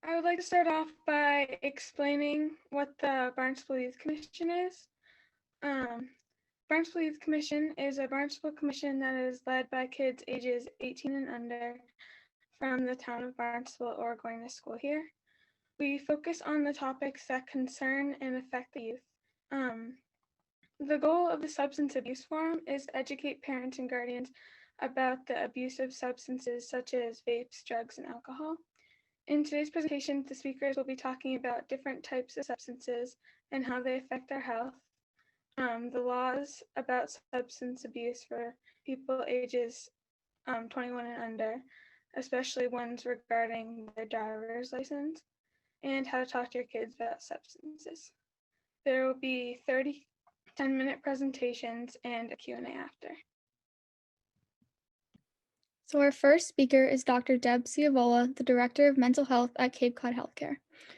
I would like to start off by explaining what the Barnstable Youth Commission is. Um, Barnstable Youth Commission is a Barnstable commission that is led by kids ages 18 and under from the town of Barnstable or going to school here. We focus on the topics that concern and affect the youth. Um, the goal of the Substance Abuse Forum is to educate parents and guardians about the abuse of substances such as vapes, drugs, and alcohol. In today's presentation, the speakers will be talking about different types of substances and how they affect our health, the laws about substance abuse for people ages 21 and under, especially ones regarding their driver's license, and how to talk to your kids about substances. There will be 30 10-minute presentations and a Q&A after. So our first speaker is Dr. Deb Ciavola, the Director of Mental Health at Cape Cod Healthcare.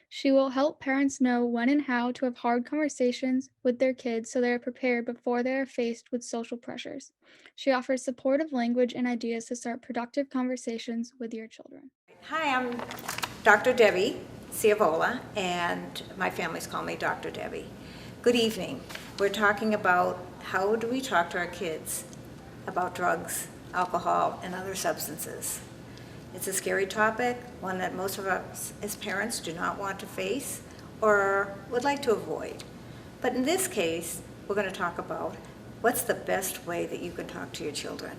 She will help parents know when and how to have hard conversations with their kids so they are prepared before they are faced with social pressures. She offers supportive language and ideas to start productive conversations with your children. Hi, I'm Dr. Debbie Ciavola, and my family's call me Dr. Debbie. Good evening. We're talking about how do we talk to our kids about drugs, alcohol, and other substances. It's a scary topic, one that most of us as parents do not want to face or would like to avoid. But in this case, we're going to talk about what's the best way that you can talk to your children.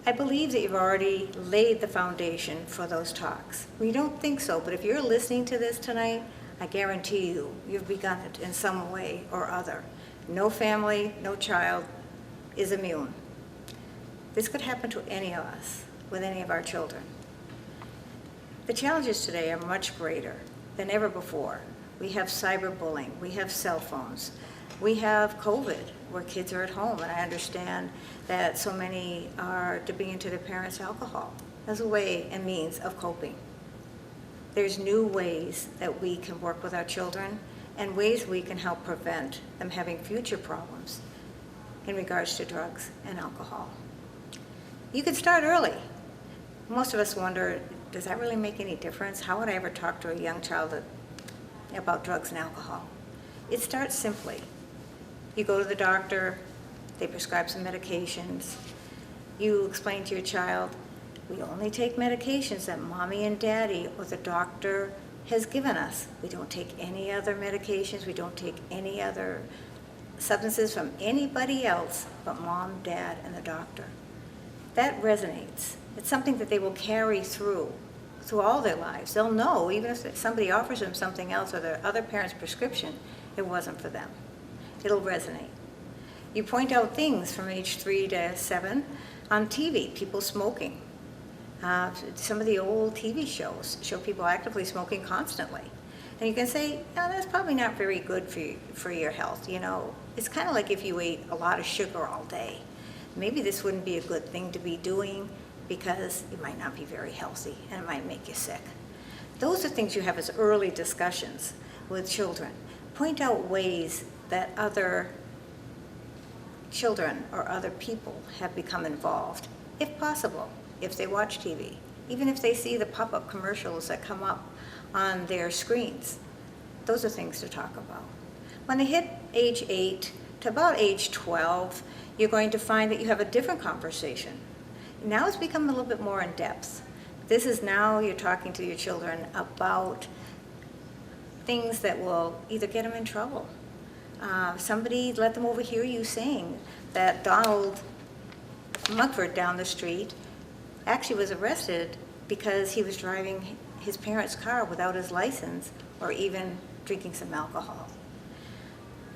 I believe that you've already laid the foundation for those talks. We don't think so, but if you're listening to this tonight, I guarantee you've begun it in some way or other. No family, no child is immune. This could happen to any of us, with any of our children. The challenges today are much greater than ever before. We have cyberbullying, we have cell phones, we have COVID, where kids are at home, and I understand that so many are dipping into their parents' alcohol as a way and means of coping. There's new ways that we can work with our children and ways we can help prevent them having future problems in regards to drugs and alcohol. You can start early. Most of us wonder, does that really make any difference? How would I ever talk to a young child about drugs and alcohol? It starts simply. You go to the doctor, they prescribe some medications. You explain to your child, we only take medications that mommy and daddy or the doctor has given us. We don't take any other medications, we don't take any other substances from anybody else but mom, dad, and the doctor. That resonates. It's something that they will carry through all their lives. They'll know, even if somebody offers them something else or their other parent's prescription, it wasn't for them. It'll resonate. You point out things from age 3 to 7 on TV, people smoking. Some of the old TV shows show people actively smoking constantly. And you can say, no, that's probably not very good for your health. You know, it's kind of like if you ate a lot of sugar all day. Maybe this wouldn't be a good thing to be doing because it might not be very healthy and it might make you sick. Those are things you have as early discussions with children. Point out ways that other children or other people have become involved, if possible, if they watch TV, even if they see the pop-up commercials that come up on their screens. Those are things to talk about. When they hit age 8 to about age 12, you're going to find that you have a different conversation. Now it's become a little bit more in depth. This is now you're talking to your children about things that will either get them in trouble. Somebody let them overhear you saying that Donald Mugford down the street actually was arrested because he was driving his parents' car without his license or even drinking some alcohol.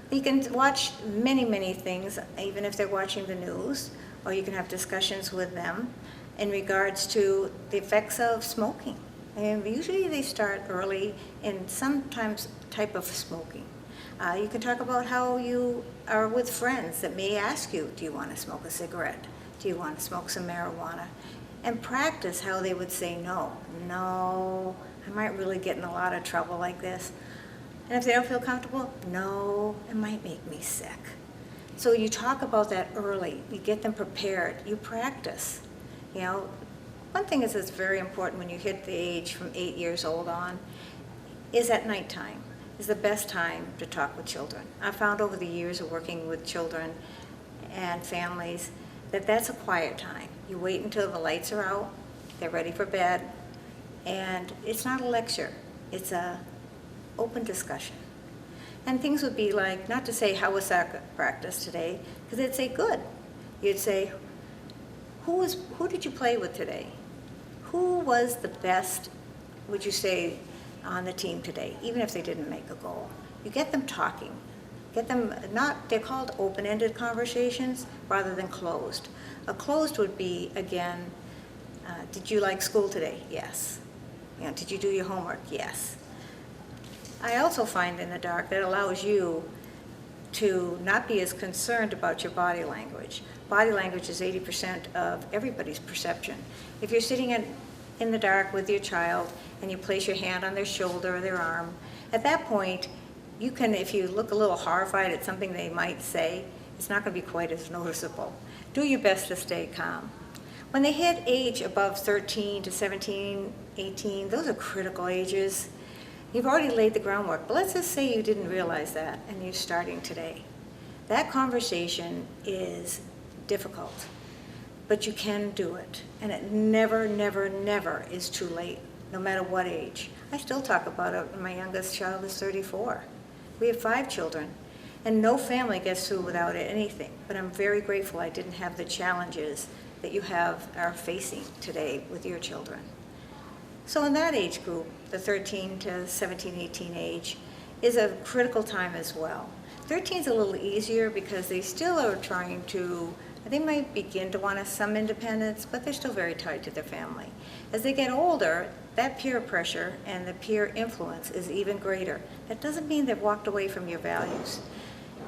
You can watch many, many things, even if they're watching the news, or you can have discussions with them in regards to the effects of smoking. And usually they start early in sometimes type of smoking. You can talk about how you are with friends that may ask you, do you want to smoke a cigarette? Do you want to smoke some marijuana? And practice how they would say no. No, I might really get in a lot of trouble like this. And if they don't feel comfortable, no, it might make me sick. So you talk about that early. You get them prepared. You practice. You know, One thing is that's very important when you hit the age from 8 years old on is at nighttime is the best time to talk with children. I found over the years of working with children and families that that's a quiet time. You wait until the lights are out, they're ready for bed, and it's not a lecture, it's a open discussion. And things would be like, not to say, how was soccer practice today? Because they'd say, good. You'd say, who did you play with today? Who was the best, would you say, on the team today, even if they didn't make a goal? You get them talking. Get them, they're called open-ended conversations rather than closed. A closed would be, again, did you like school today? Yes. Did you do your homework? Yes. I also find in the dark that allows you to not be as concerned about your body language. Body language is 80% of everybody's perception. If you're sitting in the dark with your child and you place your hand on their shoulder or their arm, at that point, you can, if you look a little horrified at something they might say, it's not going to be quite as noticeable. Do your best to stay calm. When they hit age above 13 to 17, 18, those are critical ages. You've already laid the groundwork, but let's just say you didn't realize that and you're starting today. That conversation is difficult, but you can do it. And it never, never, never is too late, no matter what age. I still talk about it. My youngest child is 34. We have 5 children, and no family gets through without anything. But I'm very grateful I didn't have the challenges that you are facing today with your children. So in that age group, the 13 to 17, 18 age, is a critical time as well. 13 is a little easier because they still are trying to, they might begin to want some independence, but they're still very tied to their family. As they get older, that peer pressure and the peer influence is even greater. That doesn't mean they've walked away from your values.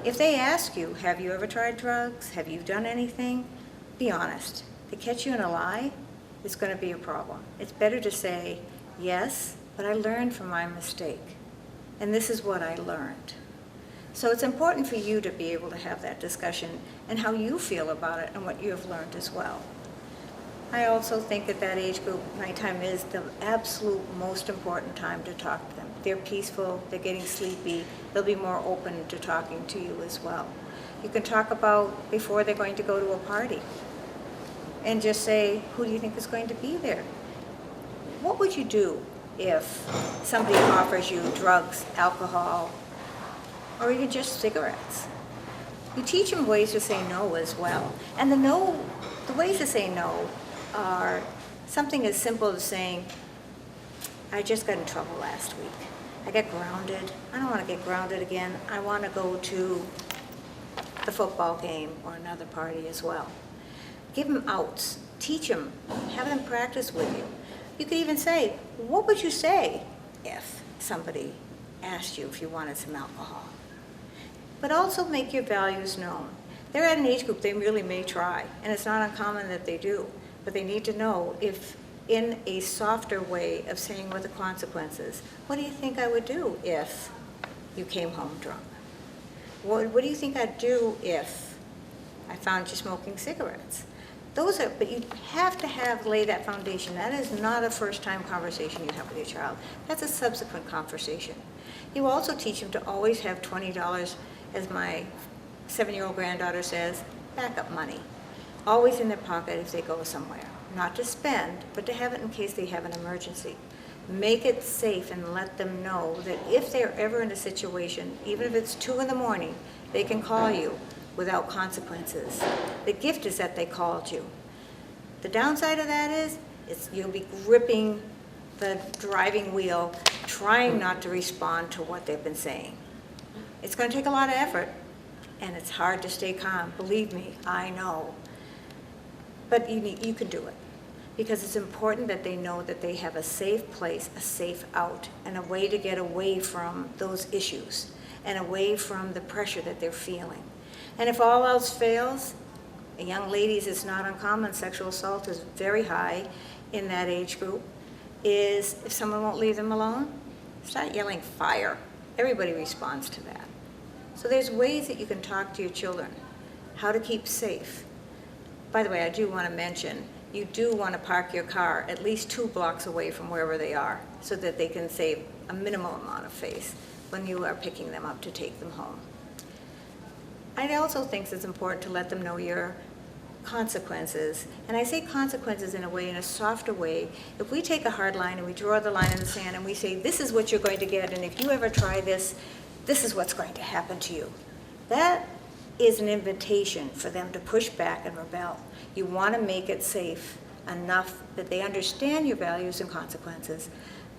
If they ask you, have you ever tried drugs? Have you done anything? Be honest. If they catch you in a lie, it's going to be a problem. It's better to say, yes, but I learned from my mistake. And this is what I learned. So it's important for you to be able to have that discussion and how you feel about it and what you have learned as well. I also think at that age group, nighttime is the absolute most important time to talk to them. They're peaceful, they're getting sleepy, they'll be more open to talking to you as well. You can talk about before they're going to go to a party and just say, who do you think is going to be there? What would you do if somebody offers you drugs, alcohol, or even just cigarettes? You teach them ways to say no as well. And the ways to say no are something as simple as saying, I just got in trouble last week. I got grounded. I don't want to get grounded again. I want to go to the football game or another party as well. Give them outs. Teach them. Have them practice with you. You could even say, what would you say if somebody asked you if you wanted some alcohol? But also make your values known. They're at an age group they really may try, and it's not uncommon that they do, but they need to know if in a softer way of saying what the consequences. What do you think I would do if you came home drunk? What do you think I'd do if I found you smoking cigarettes? But you have to lay that foundation. That is not a first-time conversation you have with your child. That's a subsequent conversation. You also teach them to always have $20, as my 7-year-old granddaughter says, backup money. Always in their pocket if they go somewhere. Not to spend, but to have it in case they have an emergency. Make it safe and let them know that if they're ever in a situation, even if it's 2 in the morning, they can call you without consequences. The gift is that they called you. The downside of that is you'll be gripping the driving wheel, trying not to respond to what they've been saying. It's going to take a lot of effort, and it's hard to stay calm. Believe me, I know. But you can do it, because it's important that they know that they have a safe place, a safe out, and a way to get away from those issues and away from the pressure that they're feeling. And if all else fails, young ladies, it's not uncommon, sexual assault is very high in that age group, is if someone won't leave them alone, start yelling fire. Everybody responds to that. So there's ways that you can talk to your children, how to keep safe. By the way, I do want to mention, you do want to park your car at least 2 blocks away from wherever they are so that they can save a minimal amount of space when you are picking them up to take them home. I also think it's important to let them know your consequences. And I say consequences in a way, in a softer way. If we take a hard line and we draw the line in the sand and we say, this is what you're going to get, and if you ever try this, this is what's going to happen to you. That is an invitation for them to push back and rebel. You want to make it safe enough that they understand your values and consequences,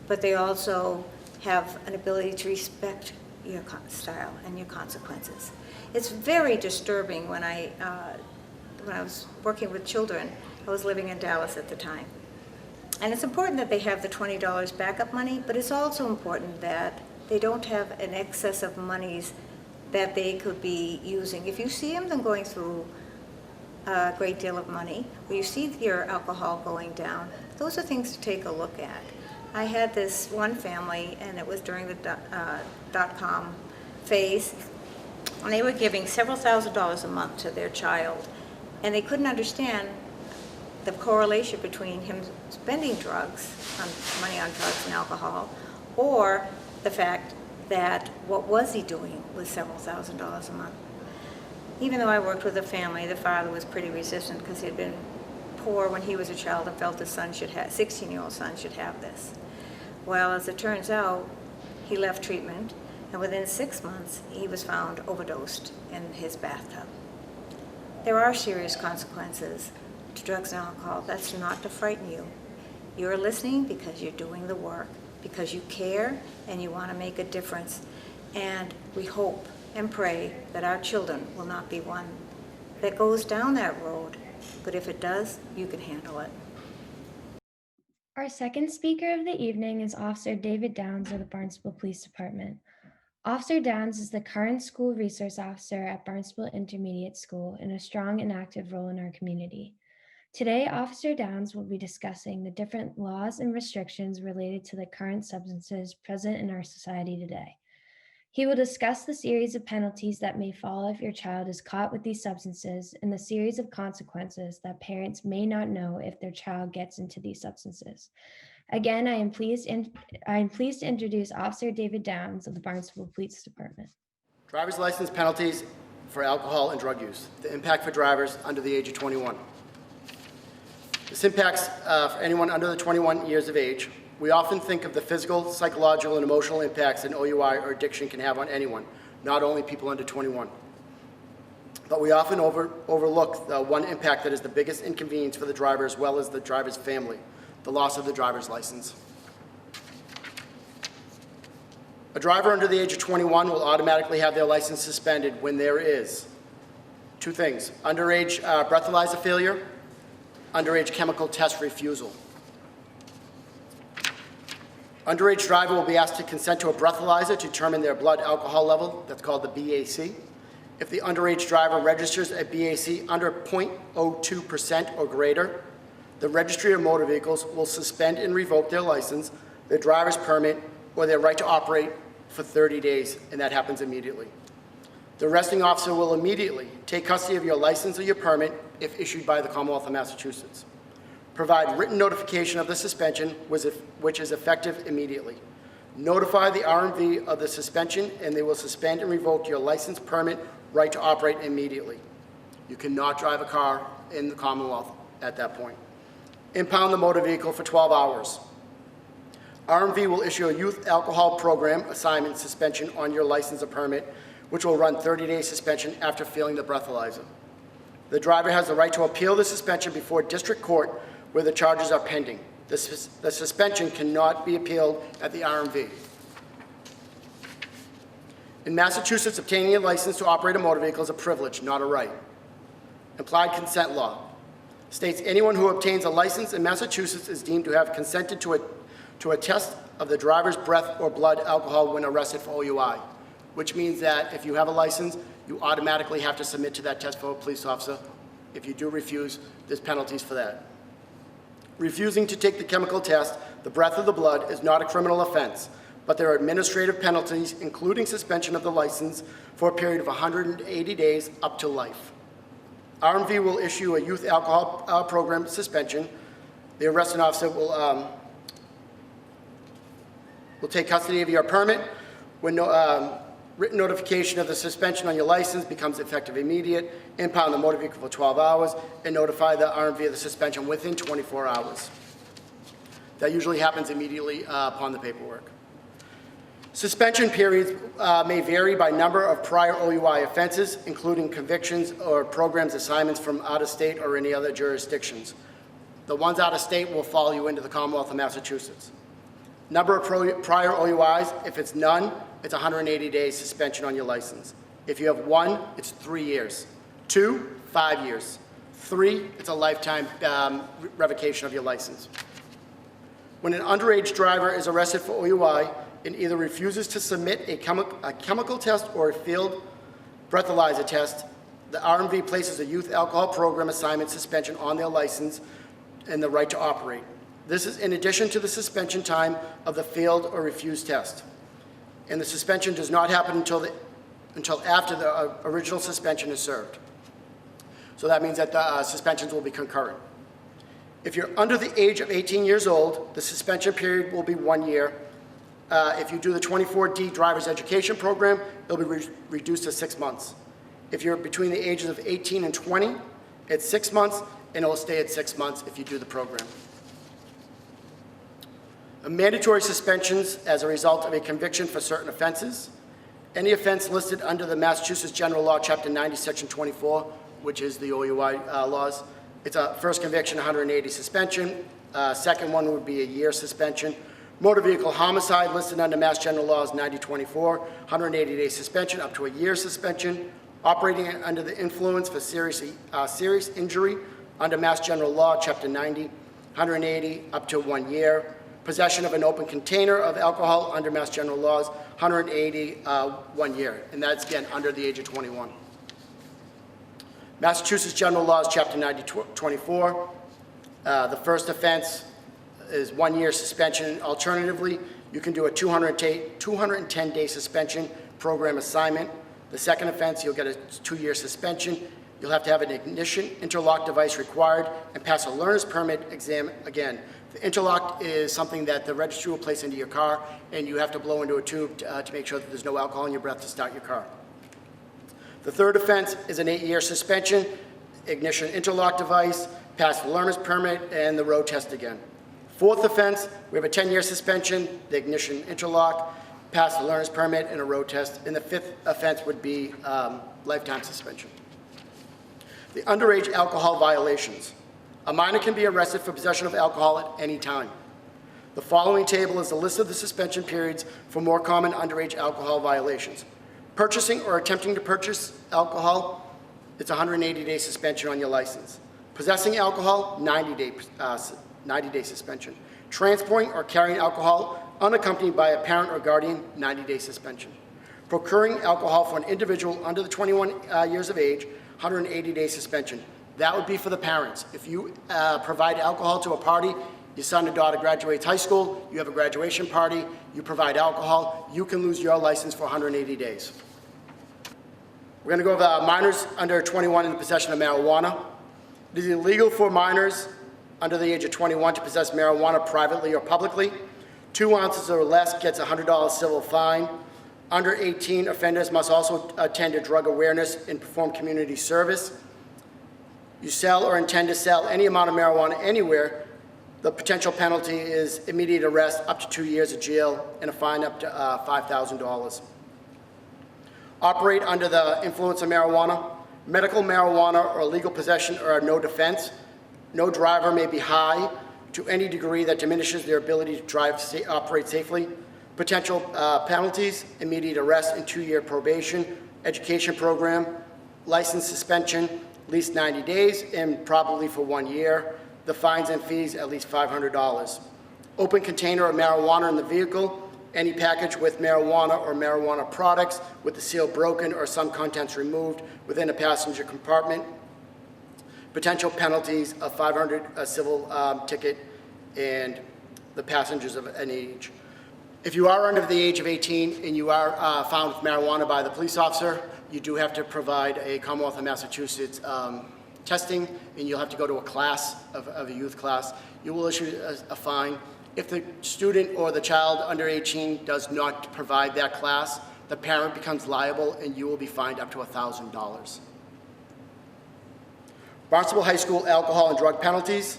but they also have an ability to respect your style and your consequences. It's very disturbing when I was working with children. I was living in Dallas at the time. And it's important that they have the $20 backup money, but it's also important that they don't have an excess of monies that they could be using. If you see them going through a great deal of money, or you see your alcohol going down, those are things to take a look at. I had this one family, and it was during the dot-com phase, and they were giving several $1,000s a month to their child, and they couldn't understand the correlation between him spending money on drugs and alcohol, or the fact that what was he doing with several $1,000s a month. Even though I worked with a family, the father was pretty resistant because he had been poor when he was a child and felt his 16-year-old son should have this. Well, as it turns out, he left treatment, and within 6 months, he was found overdosed in his bathtub. There are serious consequences to drugs and alcohol. That's not to frighten you. You're listening because you're doing the work, because you care and you want to make a difference. And we hope and pray that our children will not be one that goes down that road. But if it does, you can handle it. Our second speaker of the evening is Officer David Downs of the Barnstable Police Department. Officer Downs is the current school resource officer at Barnstable Intermediate School in a strong and active role in our community. Today, Officer Downs will be discussing the different laws and restrictions related to the current substances present in our society today. He will discuss the series of penalties that may follow if your child is caught with these substances and the series of consequences that parents may not know if their child gets into these substances. Again, I am pleased to introduce Officer David Downs of the Barnstable Police Department. Driver's license penalties for alcohol and drug use. The impact for drivers under the age of 21. This impacts for anyone under the 21 years of age. We often think of the physical, psychological, and emotional impacts an OUI or addiction can have on anyone, not only people under 21. But we often overlook the one impact that is the biggest inconvenience for the driver as well as the driver's family, the loss of the driver's license. A driver under the age of 21 will automatically have their license suspended when there is 2 things: underage breathalyzer failure, underage chemical test refusal. Underage driver will be asked to consent to a breathalyzer to determine their blood alcohol level. That's called the BAC. If the underage driver registers a BAC under 0.02% or greater, the Registry of Motor Vehicles will suspend and revoke their license, their driver's permit, or their right to operate for 30 days, and that happens immediately. The arresting officer will immediately take custody of your license or your permit if issued by the Commonwealth of Massachusetts. Provide written notification of the suspension, which is effective immediately. Notify the RMV of the suspension, and they will suspend and revoke your license, permit, right to operate immediately. You cannot drive a car in the Commonwealth at that point. Impound the motor vehicle for 12 hours. RMV will issue a youth alcohol program assignment suspension on your license or permit, which will run 30-day suspension after failing the breathalyzer. The driver has the right to appeal the suspension before district court where the charges are pending. The suspension cannot be appealed at the RMV. In Massachusetts, obtaining a license to operate a motor vehicle is a privilege, not a right. Implied consent law states anyone who obtains a license in Massachusetts is deemed to have consented to a test of the driver's breath or blood alcohol when arrested for OUI, which means that if you have a license, you automatically have to submit to that test for a police officer. If you do refuse, there's penalties for that. Refusing to take the chemical test, the breath or the blood, is not a criminal offense, but there are administrative penalties, including suspension of the license for a period of 180 days up to life. RMV will issue a youth alcohol program suspension. The arresting officer will take custody of your permit when written notification of the suspension on your license becomes effective immediate, impound the motor vehicle for 12 hours, and notify the RMV of the suspension within 24 hours. That usually happens immediately upon the paperwork. Suspension periods may vary by number of prior OUI offenses, including convictions or programs assignments from out of state or any other jurisdictions. The ones out of state will follow you into the Commonwealth of Massachusetts. Number of prior OUIs, if it's none, it's 180 days suspension on your license. If you have one, it's 3 years. 2, 5 years. 3, it's a lifetime revocation of your license. When an underage driver is arrested for OUI and either refuses to submit a chemical test or a field breathalyzer test, the RMV places a youth alcohol program assignment suspension on their license and the right to operate. This is in addition to the suspension time of the failed or refused test. And the suspension does not happen until after the original suspension is served. So that means that the suspensions will be concurrent. If you're under the age of 18 years old, the suspension period will be 1 year. If you do the 24D driver's education program, it'll be reduced to 6 months. If you're between the ages of 18 and 20, it's 6 months, and it'll stay at 6 months if you do the program. Mandatory suspensions as a result of a conviction for certain offenses. Any offense listed under the Massachusetts General Law, Chapter 90, Section 24, which is the OUI laws. It's a first conviction, 180 suspension. Second one would be a year suspension. Motor vehicle homicide listed under Mass General Laws 9024, 180-day suspension up to a year suspension. Operating under the influence for serious injury under Mass General Law, Chapter 90, 180 up to 1 year. Possession of an open container of alcohol under Mass General Laws, 180, 1 year. And that's, again, under the age of 21. Massachusetts General Laws, Chapter 9024. The first offense is 1 year suspension. Alternatively, you can do a 210-day suspension program assignment. The second offense, you'll get a 2-year suspension. You'll have to have an ignition interlock device required and pass a learner's permit exam again. The interlock is something that the registry will place into your car, and you have to blow into a tube to make sure that there's no alcohol in your breath to start your car. The third offense is an 8-year suspension, ignition interlock device, pass the learner's permit, and the road test again. Fourth offense, we have a 10-year suspension, the ignition interlock, pass the learner's permit, and a road test. And the fifth offense would be lifetime suspension. The underage alcohol violations. A minor can be arrested for possession of alcohol at any time. The following table is a list of the suspension periods for more common underage alcohol violations. Purchasing or attempting to purchase alcohol, it's a 180-day suspension on your license. Possessing alcohol, 90-day suspension. Transporting or carrying alcohol unaccompanied by a parent or guardian, 90-day suspension. Procuring alcohol for an individual under the 21 years of age, 180-day suspension. That would be for the parents. If you provide alcohol to a party, your son or daughter graduates high school, you have a graduation party, you provide alcohol, you can lose your license for 180 days. We're going to go over minors under 21 in the possession of marijuana. It is illegal for minors under the age of 21 to possess marijuana privately or publicly. 2 ounces or less gets a $100 civil fine. Under 18 offenders must also attend a drug awareness and perform community service. You sell or intend to sell any amount of marijuana anywhere, the potential penalty is immediate arrest, up to 2 years of jail, and a fine up to $5,000. Operate under the influence of marijuana. Medical marijuana or illegal possession are no defense. No driver may be high to any degree that diminishes their ability to operate safely. Potential penalties, immediate arrest and 2-year probation, education program, license suspension, at least 90 days, and probably for 1 year. The fines and fees, at least $500. Open container of marijuana in the vehicle, any package with marijuana or marijuana products with the seal broken or some contents removed within a passenger compartment. Potential penalties of $500, a civil ticket, and the passengers of any age. If you are under the age of 18 and you are found with marijuana by the police officer, you do have to provide a Commonwealth of Massachusetts testing, and you'll have to go to a class, of a youth class, you will issue a fine. If the student or the child under 18 does not provide that class, the parent becomes liable and you will be fined up to $1,000. Barnstable High School alcohol and drug penalties.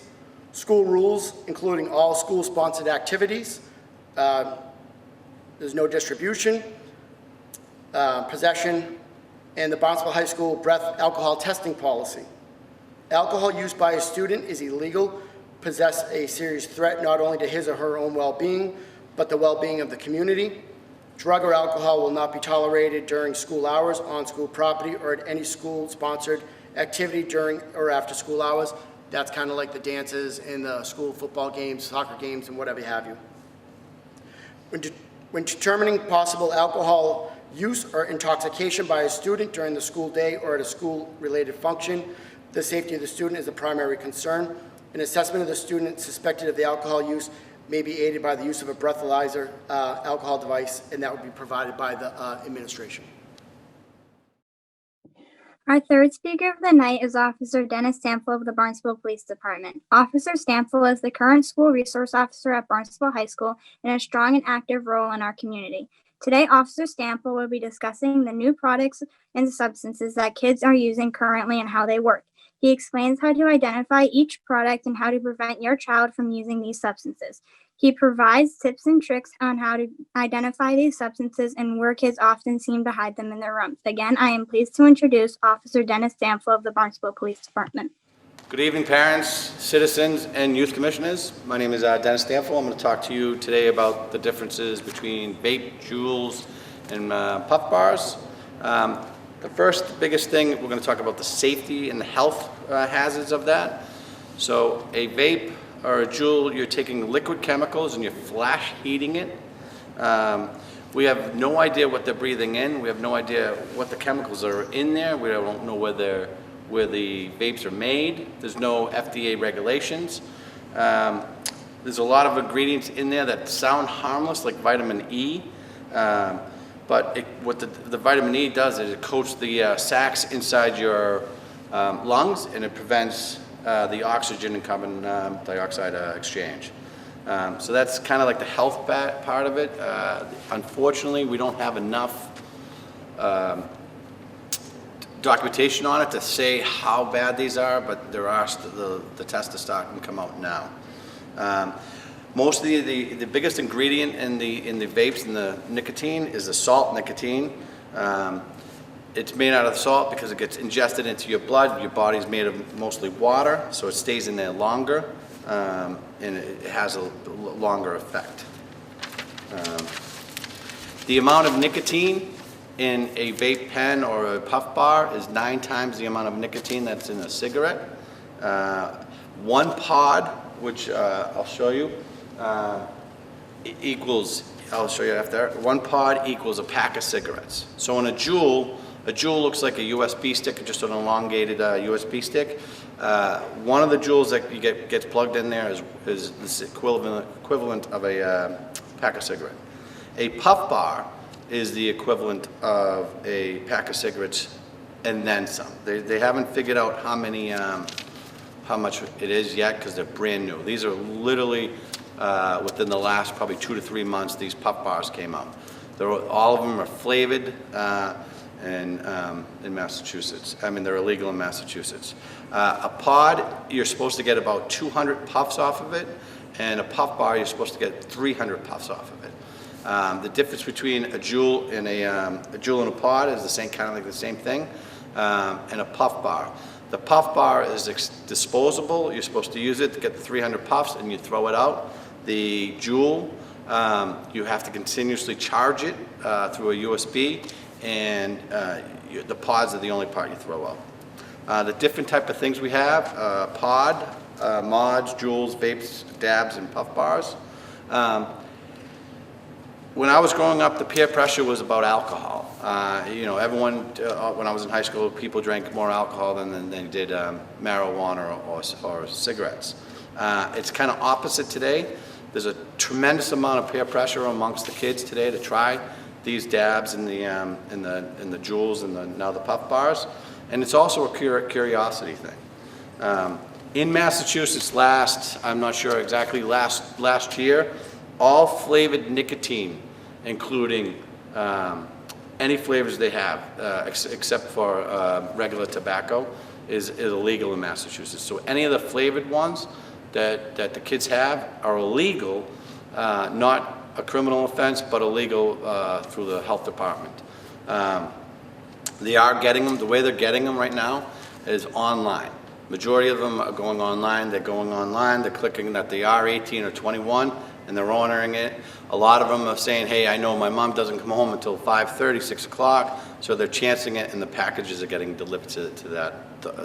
School rules, including all school-sponsored activities. There's no distribution, possession, and the Barnstable High School breath alcohol testing policy. Alcohol use by a student is illegal, possess a serious threat not only to his or her own well-being, but the well-being of the community. Drug or alcohol will not be tolerated during school hours, on school property, or at any school-sponsored activity during or after school hours. That's kind of like the dances and the school football games, soccer games, and whatever have you. When determining possible alcohol use or intoxication by a student during the school day or at a school-related function, the safety of the student is the primary concern. An assessment of the student suspected of the alcohol use may be aided by the use of a breathalyzer alcohol device, and that would be provided by the administration. Our third speaker of the night is Officer Dennis Stample of the Barnstable Police Department. Officer Stample is the current school resource officer at Barnstable High School and a strong and active role in our community. Today, Officer Stample will be discussing the new products and substances that kids are using currently and how they work. He explains how to identify each product and how to prevent your child from using these substances. He provides tips and tricks on how to identify these substances and where kids often seem to hide them in their rooms. Again, I am pleased to introduce Officer Dennis Stample of the Barnstable Police Department. Good evening, parents, citizens, and youth commissioners. My name is Dennis Stample. I'm going to talk to you today about the differences between vape, Juuls, and puff bars. The first biggest thing, we're going to talk about the safety and the health hazards of that. So a vape or a Juul, you're taking liquid chemicals and you're flash heating it. We have no idea what they're breathing in. We have no idea what the chemicals are in there. We don't know where the vapes are made. There's no FDA regulations. There's a lot of ingredients in there that sound harmless, like vitamin E. But what the vitamin E does is it coats the sacs inside your lungs, and it prevents the oxygen and carbon dioxide exchange. So that's kind of like the health part of it. Unfortunately, we don't have enough documentation on it to say how bad these are, but there are the tests are starting to come out now. Most of the biggest ingredient in the vapes and the nicotine is the salt nicotine. It's made out of salt because it gets ingested into your blood. Your body's made of mostly water, so it stays in there longer, and it has a longer effect. The amount of nicotine in a vape pen or a puff bar is 9 times the amount of nicotine that's in a cigarette. One pod, which I'll show you, equals, I'll show you after, one pod equals a pack of cigarettes. So in a Juul looks like a USB stick, just an elongated USB stick. One of the Juuls that you gets plugged in there is the equivalent of a pack of cigarette. A puff bar is the equivalent of a pack of cigarettes and then some. They haven't figured out how much it is yet because they're brand new. These are literally within the last probably 2 to 3 months, these puff bars came out. All of them are flavored in Massachusetts. I mean, they're illegal in Massachusetts. A pod, you're supposed to get about 200 puffs off of it, and a puff bar, you're supposed to get 300 puffs off of it. The difference between a Juul and a pod is the same, kind of like the same thing, and a puff bar. The puff bar is disposable. You're supposed to use it to get the 300 puffs and you throw it out. The Juul, you have to continuously charge it through a USB, and the pods are the only part you throw out. The different type of things we have, pod, mods, Juuls, vapes, dabs, and puff bars. When I was growing up, the peer pressure was about alcohol. Everyone, when I was in high school, people drank more alcohol than they did marijuana or cigarettes. It's kind of opposite today. There's a tremendous amount of peer pressure amongst the kids today to try these dabs and the Juuls and now the puff bars. And it's also a curiosity thing. In Massachusetts I'm not sure exactly, last year, all flavored nicotine, including any flavors they have, except for regular tobacco, is illegal in Massachusetts. So any of the flavored ones that the kids have are illegal, not a criminal offense, but illegal through the health department. They are getting them, the way they're getting them right now is online. Majority of them are going online, they're clicking that they are 18 or 21, and they're ordering it. A lot of them are saying, hey, I know my mom doesn't come home until 5:30, 6 o'clock, so they're chancing it, and the packages are getting delivered to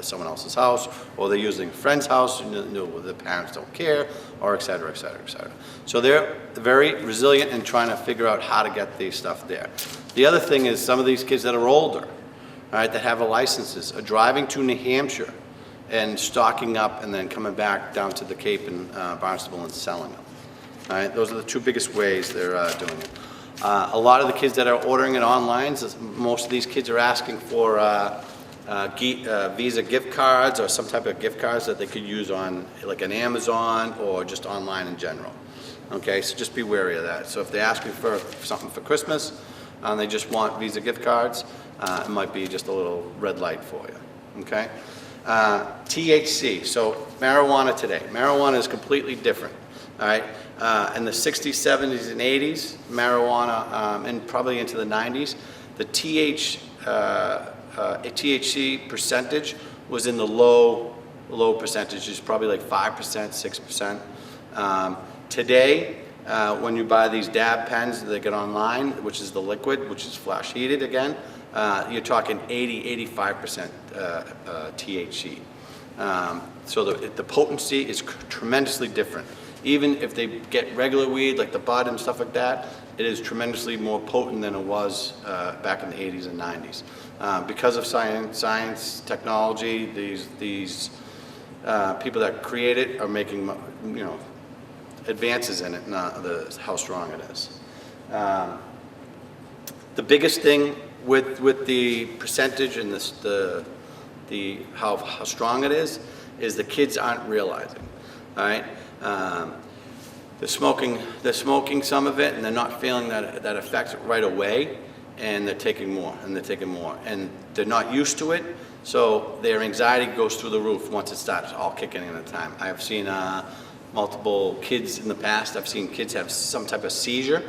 someone else's house, or they're using a friend's house, where the parents don't care, or et cetera, et cetera, et cetera. So they're very resilient in trying to figure out how to get these stuff there. The other thing is some of these kids that are older, all right, that have licenses, are driving to New Hampshire and stocking up and then coming back down to the Cape and Barnstable and selling them. All right, those are the two biggest ways they're doing it. A lot of the kids that are ordering it online, most of these kids are asking for Visa gift cards or some type of gift cards that they could use on like an Amazon or just online in general. Okay, so just be wary of that. So if they ask you for something for Christmas and they just want Visa gift cards, it might be just a little red light for you. Okay. THC, so marijuana today. Marijuana is completely different, all right? In the 60s, 70s, and 80s, marijuana, and probably into the 90s, the THC percentage was in the low percentages, probably like 5%, 6%. Today, when you buy these dab pens that they get online, which is the liquid, which is flash heated again, you're talking 85% THC. So the potency is tremendously different. Even if they get regular weed, like the bud and stuff like that, it is tremendously more potent than it was back in the 80s and 90s. Because of science, technology, these people that create it are making, advances in it, not how strong it is. The biggest thing with the percentage and how strong it is the kids aren't realizing. All right, they're smoking some of it, and they're not feeling that effect right away, and they're taking more, and they're not used to it, so their anxiety goes through the roof once it starts all kicking in at a time. I have seen multiple kids in the past. I've seen kids have some type of seizure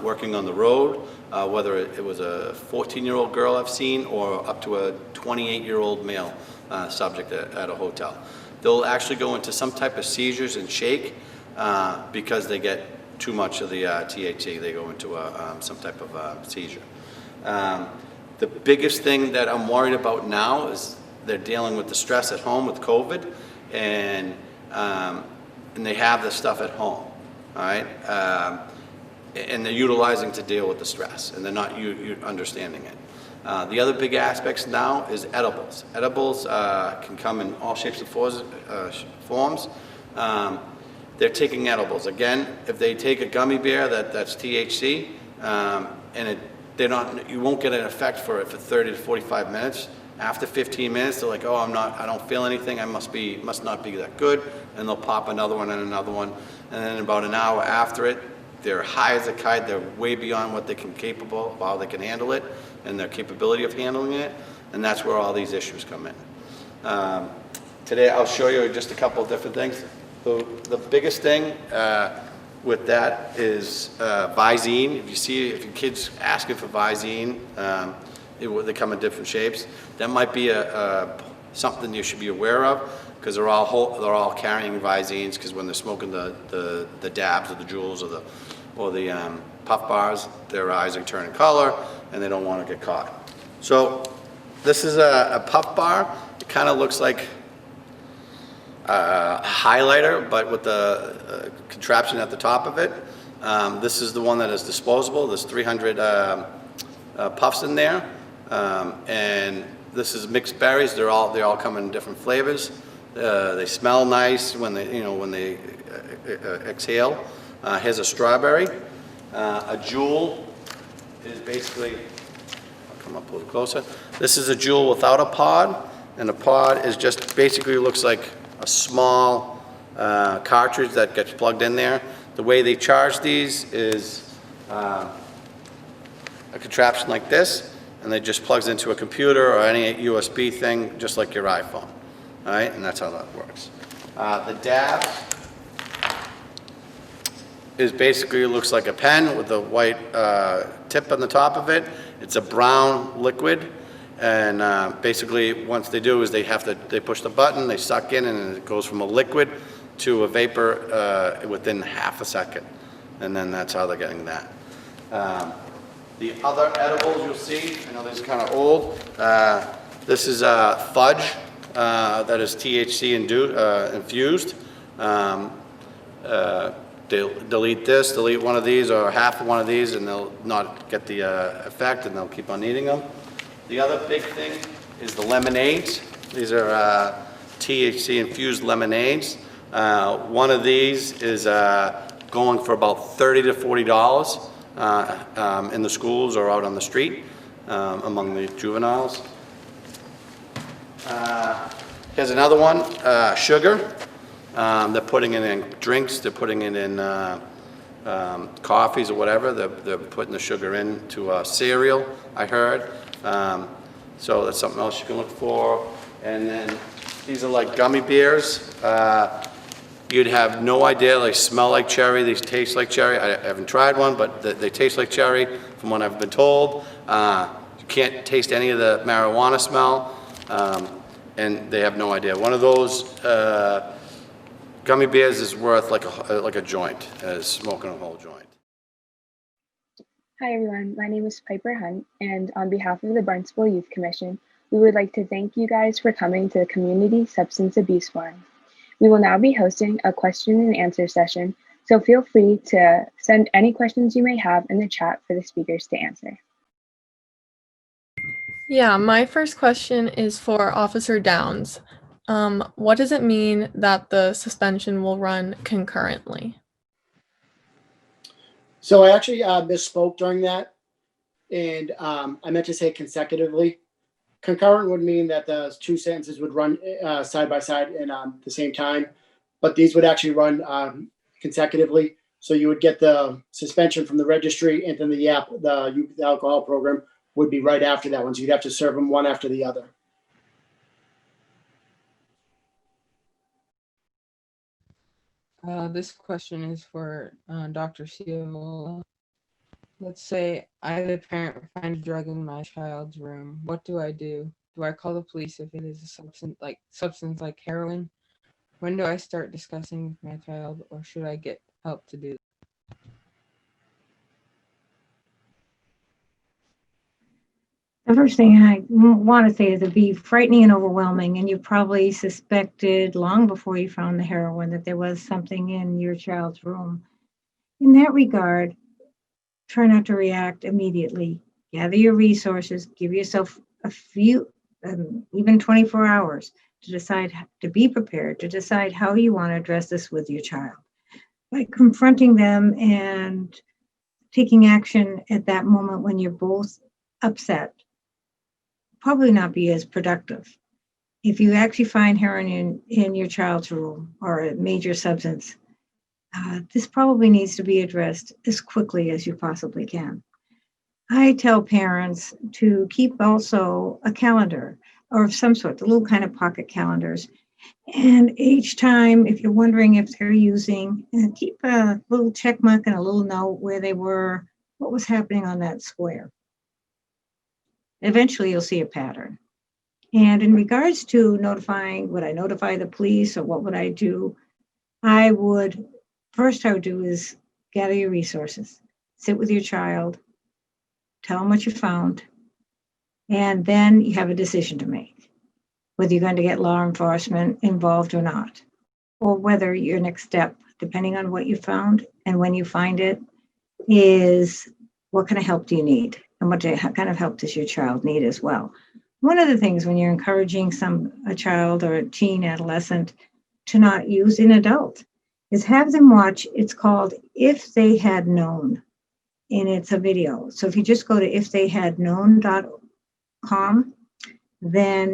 working on the road, whether it was a 14-year-old girl I've seen or up to a 28-year-old male subject at a hotel. They'll actually go into some type of seizures and shake because they get too much of the THC. They go into some type of seizure. The biggest thing that I'm worried about now is they're dealing with the stress at home with COVID, and they have this stuff at home, all right? And they're utilizing to deal with the stress, and they're not understanding it. The other big aspects now is edibles. Edibles can come in all shapes and forms. They're taking edibles. Again, if they take a gummy bear that's THC, and you won't get an effect for it for 30 to 45 minutes. After 15 minutes, they're like, oh, I don't feel anything. I must not be that good. And they'll pop another one and another one. And then about an hour after it, they're high as a kite. They're way beyond what they can capable of, how they can handle it, and their capability of handling it. And that's where all these issues come in. Today, I'll show you just a couple of different things. The biggest thing with that is Visine. If your kid's asking for Visine, they come in different shapes. That might be something you should be aware of, because they're all carrying Visines, because when they're smoking the dabs or the Juuls or the puff bars, their eyes are turning color and they don't want to get caught. So this is a puff bar. It kind of looks like a highlighter, but with the contraption at the top of it. This is the one that is disposable. There's 300 puffs in there. And this is mixed berries. They all come in different flavors. They smell nice when they exhale. Here's a strawberry. A Juul is basically, I'll come up a little closer. This is a Juul without a pod. And a pod is just basically looks like a small cartridge that gets plugged in there. The way they charge these is a contraption like this, and it just plugs into a computer or any USB thing, just like your iPhone. All right, and that's how that works. The dab is basically looks like a pen with a white tip on the top of it. It's a brown liquid, and basically once they do is they push the button, they suck in, and it goes from a liquid to a vapor within half a second, and then that's how they're getting that. The other edibles you'll see, I know this is kind of old. This is fudge that is THC infused. Delete this, delete one of these or half of one of these, and they'll not get the effect, and they'll keep on eating them. The other big thing is the lemonades. These are THC infused lemonades. One of these is going for about $30 to $40 in the schools or out on the street among the juveniles. Here's another one, sugar. They're putting it in drinks, they're putting it in coffees or whatever. They're putting the sugar into cereal, I heard. So that's something else you can look for. And then these are like gummy bears. You'd have no idea, they smell like cherry, they taste like cherry. I haven't tried one, but they taste like cherry from what I've been told. You can't taste any of the marijuana smell, and they have no idea. One of those gummy bears is worth like a joint, smoking a whole joint. Hi everyone, my name is Piper Hunt, and on behalf of the Barnstable Youth Commission, we would like to thank you guys for coming to the Community Substance Abuse Forum. We will now be hosting a question and answer session, so feel free to send any questions you may have in the chat for the speakers to answer. Yeah, my first question is for Officer Downs. What does it mean that the suspension will run concurrently? So I actually misspoke during that, and I meant to say consecutively. Concurrent would mean that the two sentences would run side by side and the same time, but these would actually run consecutively. So you would get the suspension from the registry, and then the YAP, the youth alcohol program, would be right after that one. So you'd have to serve them one after the other. This question is for Dr. Ciola. Let's say I, the parent, find a drug in my child's room. What do I do? Do I call the police if it is a substance like heroin? When do I start discussing with my child, or should I get help to do that? The first thing I want to say is it'd be frightening and overwhelming, and you probably suspected long before you found the heroin that there was something in your child's room. In that regard, try not to react immediately. Gather your resources, give yourself a few, even 24 hours to decide, to be prepared, to decide how you want to address this with your child. By confronting them and taking action at that moment when you're both upset, probably not be as productive. If you actually find heroin in your child's room or a major substance, this probably needs to be addressed as quickly as you possibly can. I tell parents to keep also a calendar or of some sort, the little kind of pocket calendars. And each time, if you're wondering if they're using, keep a little check mark and a little note where they were, what was happening on that square. Eventually, you'll see a pattern. And in regards to notifying, would I notify the police or what would I do? First I would do is gather your resources, sit with your child, tell them what you found, and then you have a decision to make, whether you're going to get law enforcement involved or not, or whether your next step, depending on what you found and when you find it, is what kind of help do you need and what kind of help does your child need as well. One of the things when you're encouraging a child or a teen adolescent to not use an adult is have them watch, it's called If They Had Known, and it's a video. So if you just go to iftheyhadknown.com, then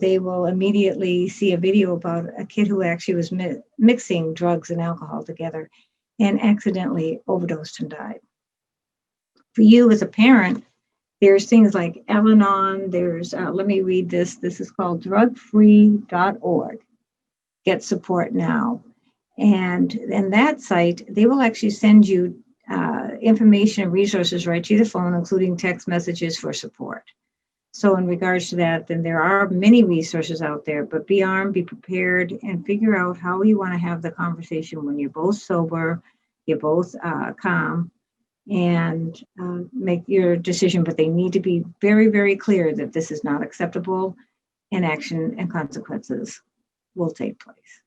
they will immediately see a video about a kid who actually was mixing drugs and alcohol together and accidentally overdosed and died. For you as a parent, there's things like Al-Anon, there's, let me read this. This is called drugfree.org. Get support now. And that site, they will actually send you information and resources right to the phone, including text messages for support. So in regards to that, then there are many resources out there, but be armed, be prepared, and figure out how you want to have the conversation when you're both sober, you're both calm, and make your decision. But they need to be very, very clear that this is not acceptable, and action and consequences will take place.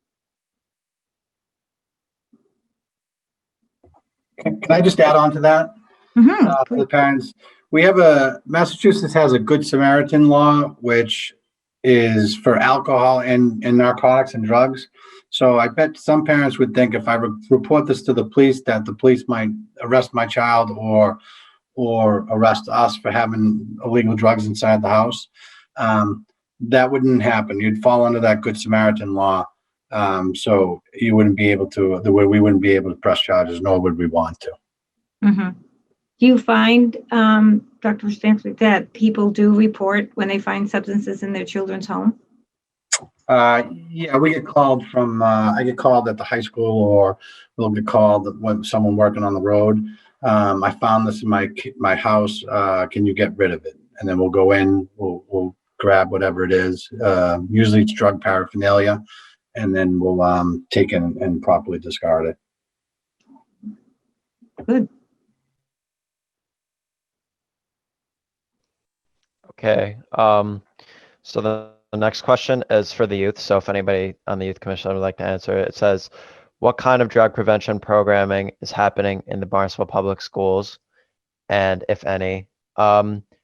Can I just add on to that? For the parents, Massachusetts has a Good Samaritan law, which is for alcohol and narcotics and drugs. So I bet some parents would think if I report this to the police, that the police might arrest my child or arrest us for having illegal drugs inside the house. That wouldn't happen. You'd fall under that Good Samaritan law. So you wouldn't be able to, we wouldn't be able to press charges, nor would we want to. Mm-hmm. Do you find, Dr. Stanford, that people do report when they find substances in their children's home? Yeah, we get called from, I get called at the high school, or we'll get called when someone working on the road. I found this in my house. Can you get rid of it? And then we'll go in, we'll grab whatever it is. Usually it's drug paraphernalia, and then we'll take it and properly discard it. Good. Okay. So the next question is for the youth. So if anybody on the Youth Commission would like to answer it, it says, what kind of drug prevention programming is happening in the Barnstable Public Schools, and if any?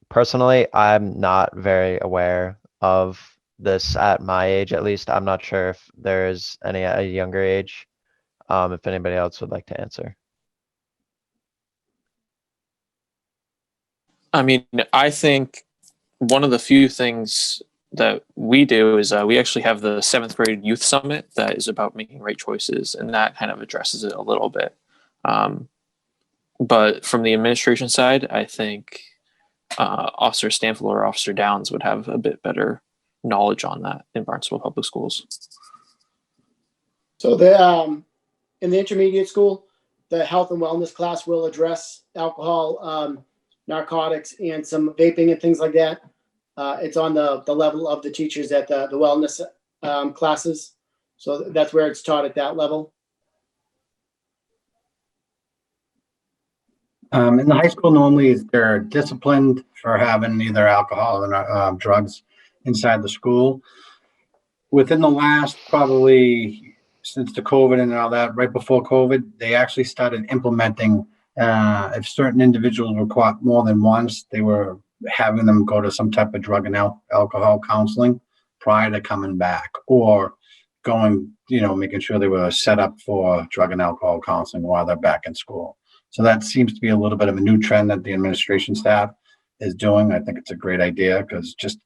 Personally, I'm not very aware of this at my age, at least. I'm not sure if there is any at a younger age. If anybody else would like to answer. I mean, I think one of the few things that we do is we actually have the 7th grade youth summit that is about making right choices, and that kind of addresses it a little bit. But from the administration side, I think Officer Stanfield or Officer Downs would have a bit better knowledge on that in Barnstable Public Schools. So in the intermediate school, the health and wellness class will address alcohol, narcotics, and some vaping and things like that. It's on the level of the teachers at the wellness classes. So that's where it's taught at that level. In the high school, normally they're disciplined for having either alcohol or drugs inside the school. Within the last, probably since the COVID and all that, right before COVID, they actually started implementing, if certain individuals were caught more than once, they were having them go to some type of drug and alcohol counseling prior to coming back, or going, making sure they were set up for drug and alcohol counseling while they're back in school. So that seems to be a little bit of a new trend that the administration staff is doing. I think it's a great idea, because just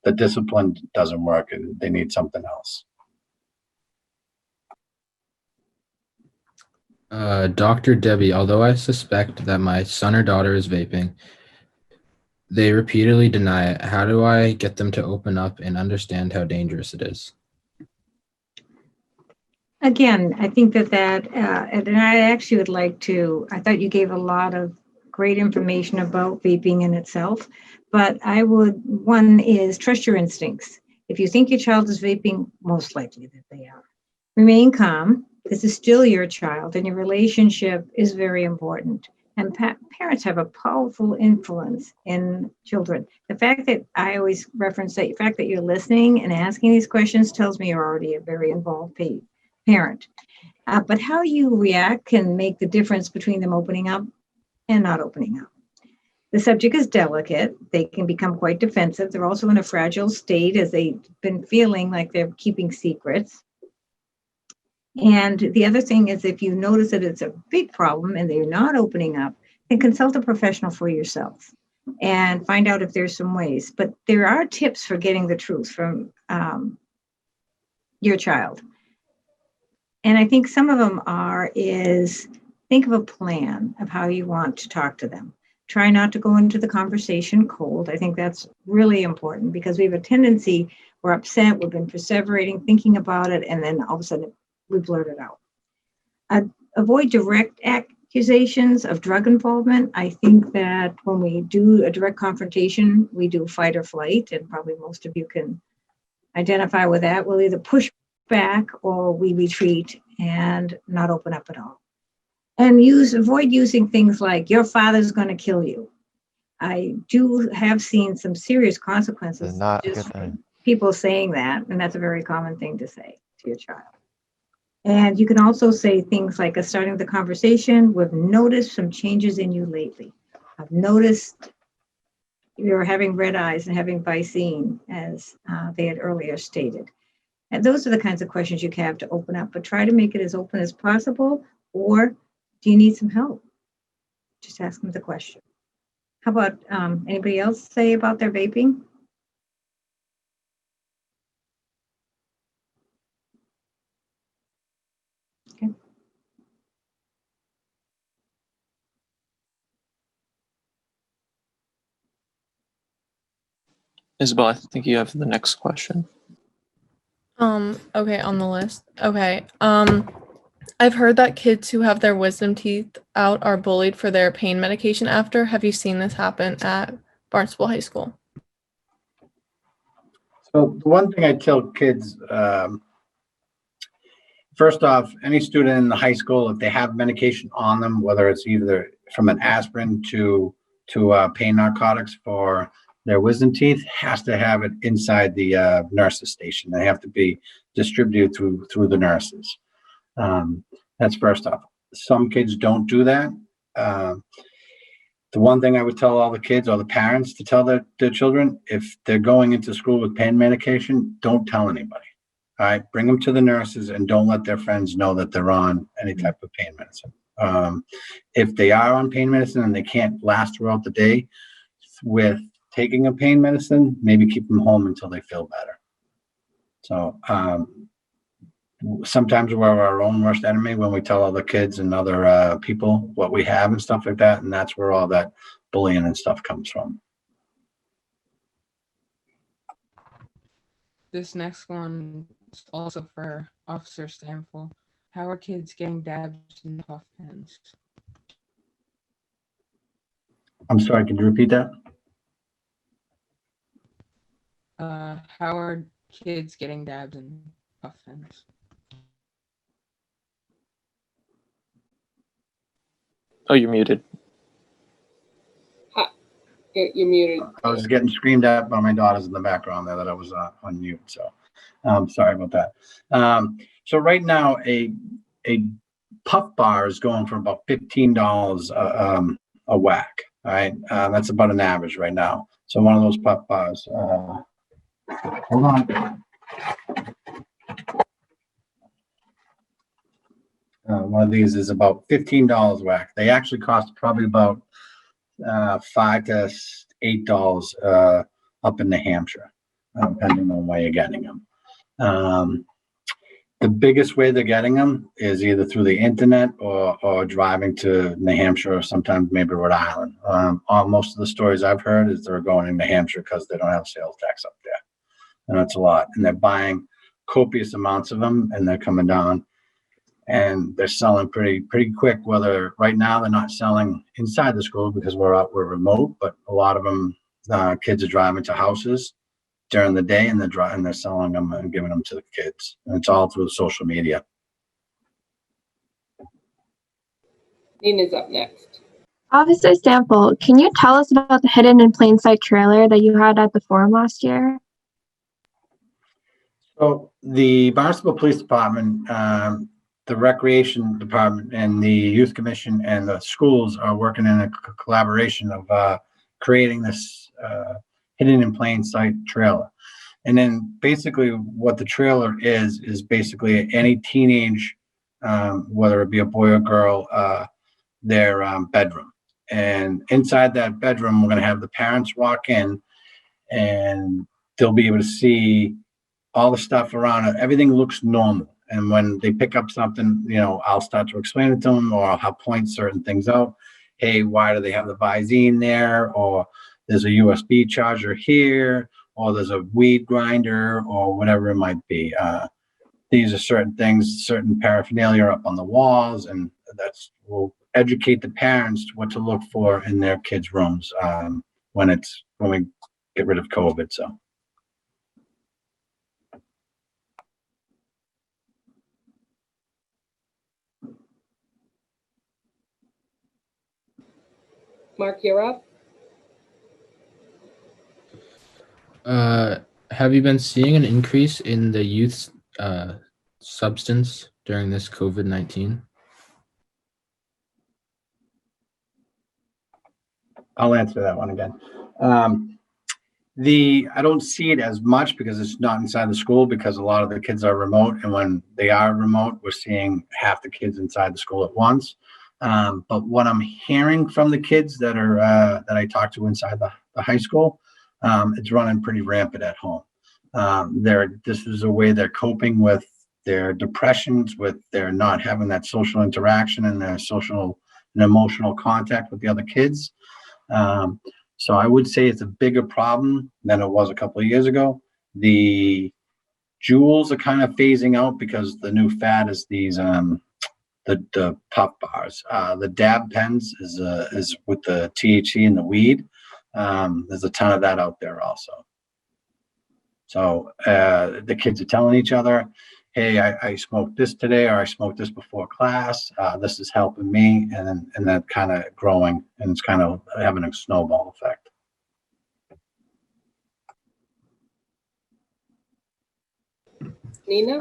the discipline doesn't work, and they need something else. Dr. Debbie, although I suspect that my son or daughter is vaping, they repeatedly deny it. How do I get them to open up and understand how dangerous it is? Again, I think that and I actually would like to, I thought you gave a lot of great information about vaping in itself, but one is trust your instincts. If you think your child is vaping, most likely that they are. Remain calm. This is still your child, and your relationship is very important. And parents have a powerful influence in children. The fact that I always reference that, the fact that you're listening and asking these questions tells me you're already a very involved parent. But how you react can make the difference between them opening up and not opening up. The subject is delicate. They can become quite defensive. They're also in a fragile state, as they've been feeling like they're keeping secrets. And the other thing is, if you notice that it's a big problem and they're not opening up, then consult a professional for yourself. and find out if there's some ways. But there are tips for getting the truth from your child. And I think some of them is think of a plan of how you want to talk to them. Try not to go into the conversation cold. I think that's really important because we have a tendency, we're upset, we've been perseverating, thinking about it, and then all of a sudden we blurt it out. Avoid direct accusations of drug involvement. I think that when we do a direct confrontation, we do fight or flight, and probably most of you can identify with that. We'll either push back or we retreat and not open up at all. And avoid using things like your father's going to kill you. I do have seen some serious consequences Not a just good from thing. people saying that, and that's a very common thing to say to your child. And you can also say things like, starting the conversation, we've noticed some changes in you lately. I've noticed you're having red eyes and having Visine, as they had earlier stated. And those are the kinds of questions you have to open up, but try to make it as open as possible. Or do you need some help? Just ask them the question. How about anybody else say about their vaping? Okay. Isabel, I think you have the next question. Okay, on the list. Okay. I've heard that kids who have their wisdom teeth out are bullied for their pain medication after. Have you seen this happen at Barnstable High School? So the one thing I tell kids, first off, any student in the high school, if they have medication on them, whether it's either from an aspirin to pain narcotics for their wisdom teeth, has to have it inside the nurse's station. They have to be distributed through the nurses. That's first off. Some kids don't do that. The one thing I would tell all the kids or the parents to tell their children, if they're going into school with pain medication, don't tell anybody. All right, bring them to the nurses and don't let their friends know that they're on any type of pain medicine. If they are on pain medicine and they can't last throughout the day with taking a pain medicine, maybe keep them home until they feel better. So sometimes we're our own worst enemy when we tell other kids and other people what we have and stuff like that, and that's where all that bullying and stuff comes from. This next one is also for Officer Stanfield. How are kids getting dabs and puff pins? I'm sorry, can you repeat that? How are kids getting dabs and puff pins? Oh, you're muted. You're muted. I was getting screamed at by my daughters in the background there that I was on mute, so sorry about that. So right now, a puff bar is going for about $15 a whack. All right, that's about an average right now. So one of those puff bars. Hold on. One of these is about $15 whack. They actually cost probably about $5 to $8 up in New Hampshire, depending on where you're getting them. The biggest way they're getting them is either through the internet or driving to New Hampshire or sometimes maybe Rhode Island. Most of the stories I've heard is they're going to New Hampshire because they don't have sales tax up there. And that's a lot. And they're buying copious amounts of them and they're coming down and they're selling pretty quick. Whether right now they're not selling inside the school because we're remote, but a lot of them, kids are driving to houses during the day and they're selling them and giving them to the kids. And it's all through social media. Nina's up next. Officer Stample, can you tell us about the hidden in plain sight trailer that you had at the forum last year? So the Barnstable Police Department, the Recreation Department and the Youth Commission and the schools are working in a collaboration of creating this hidden in plain sight trailer. And then basically what the trailer is basically any teenage, whether it be a boy or girl, their bedroom. And inside that bedroom, we're going to have the parents walk in, and they'll be able to see all the stuff around it. Everything looks normal. And when they pick up something, I'll start to explain it to them, or I'll point certain things out. Hey, why do they have the Visine there? Or there's a USB charger here, or there's a weed grinder, or whatever it might be. These are certain things, certain paraphernalia up on the walls, and will educate the parents what to look for in their kids' rooms when we get rid of COVID. So. Mark, you're up. Have you been seeing an increase in the youth's substance during this COVID-19? I'll answer that one again. I don't see it as much because it's not inside the school, because a lot of the kids are remote, and when they are remote, we're seeing half the kids inside the school at once. But what I'm hearing from the kids that I talk to inside the high school, it's running pretty rampant at home. This is a way they're coping with their depressions, with their not having that social interaction and their social and emotional contact with the other kids. So I would say it's a bigger problem than it was a couple of years ago. The jewels are kind of phasing out because the new fad is these the puff bars. The dab pens is with the THC and the weed. There's a ton of that out there also. So the kids are telling each other, hey, I smoked this today, or I smoked this before class. This is helping me, and that kind of growing, and it's kind of having a snowball effect. Nina?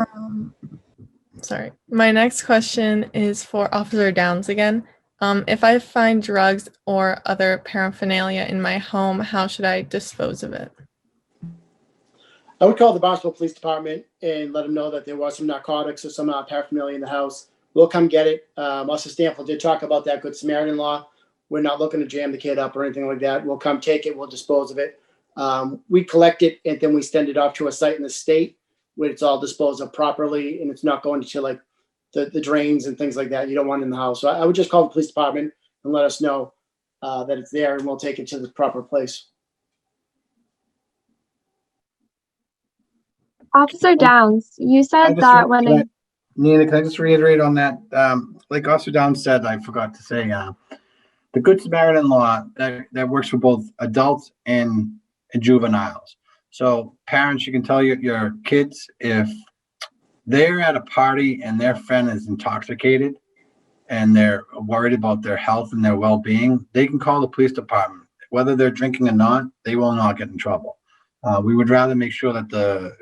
Sorry. My next question is for Officer Downs again. If I find drugs or other paraphernalia in my home, how should I dispose of it? I would call the Barnstable Police Department and let them know that there was some narcotics or some paraphernalia in the house. We'll come get it. Officer Stanfield did talk about that Good Samaritan law. We're not looking to jam the kid up or anything like that. We'll come take it. We'll dispose of it. We collect it, and then we send it off to a site in the state where it's all disposed of properly, and it's not going to like the drains and things like that. You don't want it in the house. So I would just call the police department and let us know that it's there, and we'll take it to the proper place. Officer Downs, you said that Nina, can I just reiterate on that? Like Officer Downs said, I forgot to say, the Good Samaritan law that works for both adults and juveniles. So parents, you can tell your kids, if they're at a party and their friend is intoxicated and they're worried about their health and their well-being, they can call the police department. Whether they're drinking or not, they will not get in trouble. We would rather make sure that the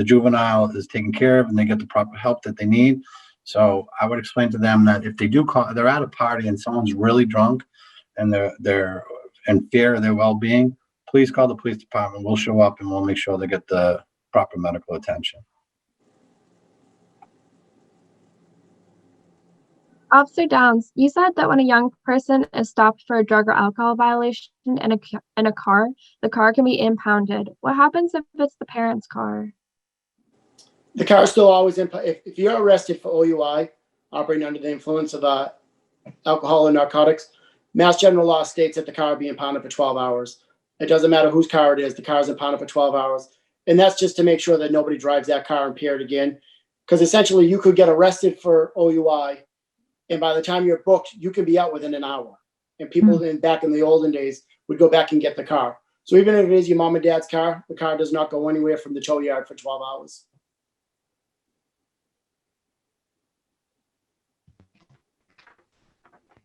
juvenile is taken care of and they get the proper help that they need. So I would explain to them that if they do call, they're at a party and someone's really drunk and they're in fear of their well-being, please call the police department. We'll show up and we'll make sure they get the proper medical attention. Officer Downs, you said that when a young person is stopped for a drug or alcohol violation in a car, the car can be impounded. What happens if it's the parent's car? The car is still always if you're arrested for OUI, operating under the influence of alcohol and narcotics, Mass General Law states that the car will be impounded for 12 hours. It doesn't matter whose car it is, the car is impounded for 12 hours. And that's just to make sure that nobody drives that car impaired again. Because essentially you could get arrested for OUI, and by the time you're booked, you can be out within an hour. And people back in the olden days would go back and get the car. So even if it is your mom and dad's car, the car does not go anywhere from the tow yard for 12 hours.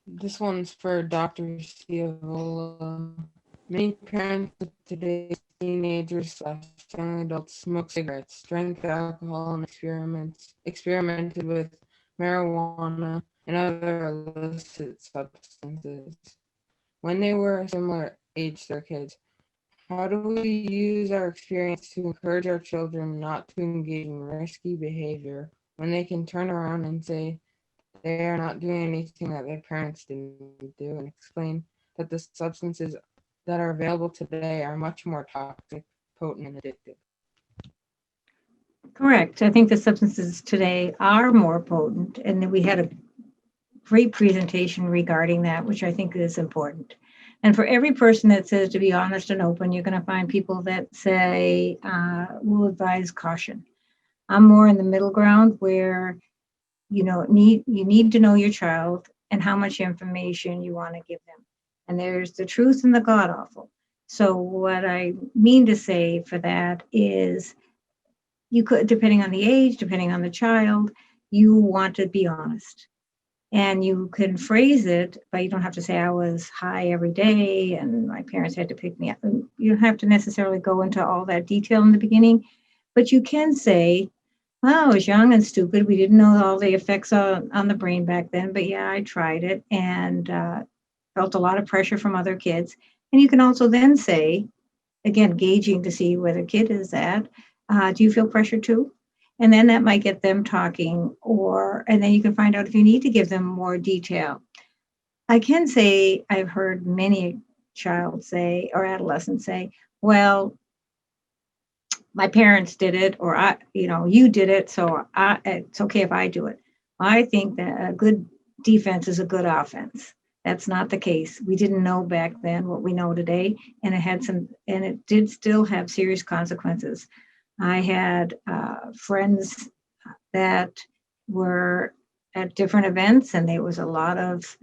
This one's for Dr. Ciovola. Many parents of today's teenagers / young adults smoke cigarettes, drank alcohol, and experimented with marijuana and other illicit substances when they were a similar age to their kids. How do we use our experience to encourage our children not to engage in risky behavior when they can turn around and say they are not doing anything that their parents didn't do, and explain that the substances that are available today are much more toxic, potent, and addictive. Correct. I think the substances today are more potent, and then we had a great presentation regarding that, which I think is important. And for every person that says to be honest and open, you're going to find people that say, will advise caution. I'm more in the middle ground where, you need to know your child and how much information you want to give them. And there's the truth and the God awful. So what I mean to say for that is you could, depending on the age, depending on the child, you want to be honest. And you can phrase it, but you don't have to say I was high every day and my parents had to pick me up. You don't have to necessarily go into all that detail in the beginning, but you can say, well, I was young and stupid. We didn't know all the effects on the brain back then, but yeah, I tried it and felt a lot of pressure from other kids. And you can also then say, again, gauging to see where the kid is at, do you feel pressure too? And then that might get them talking, and then you can find out if you need to give them more detail. I can say I've heard many child say, or adolescents say, well, my parents did it, or you did it, so it's okay if I do it. I think that a good defense is a good offense. That's not the case. We didn't know back then what we know today, and it did still have serious consequences. I had friends that were at different events, and there was a lot of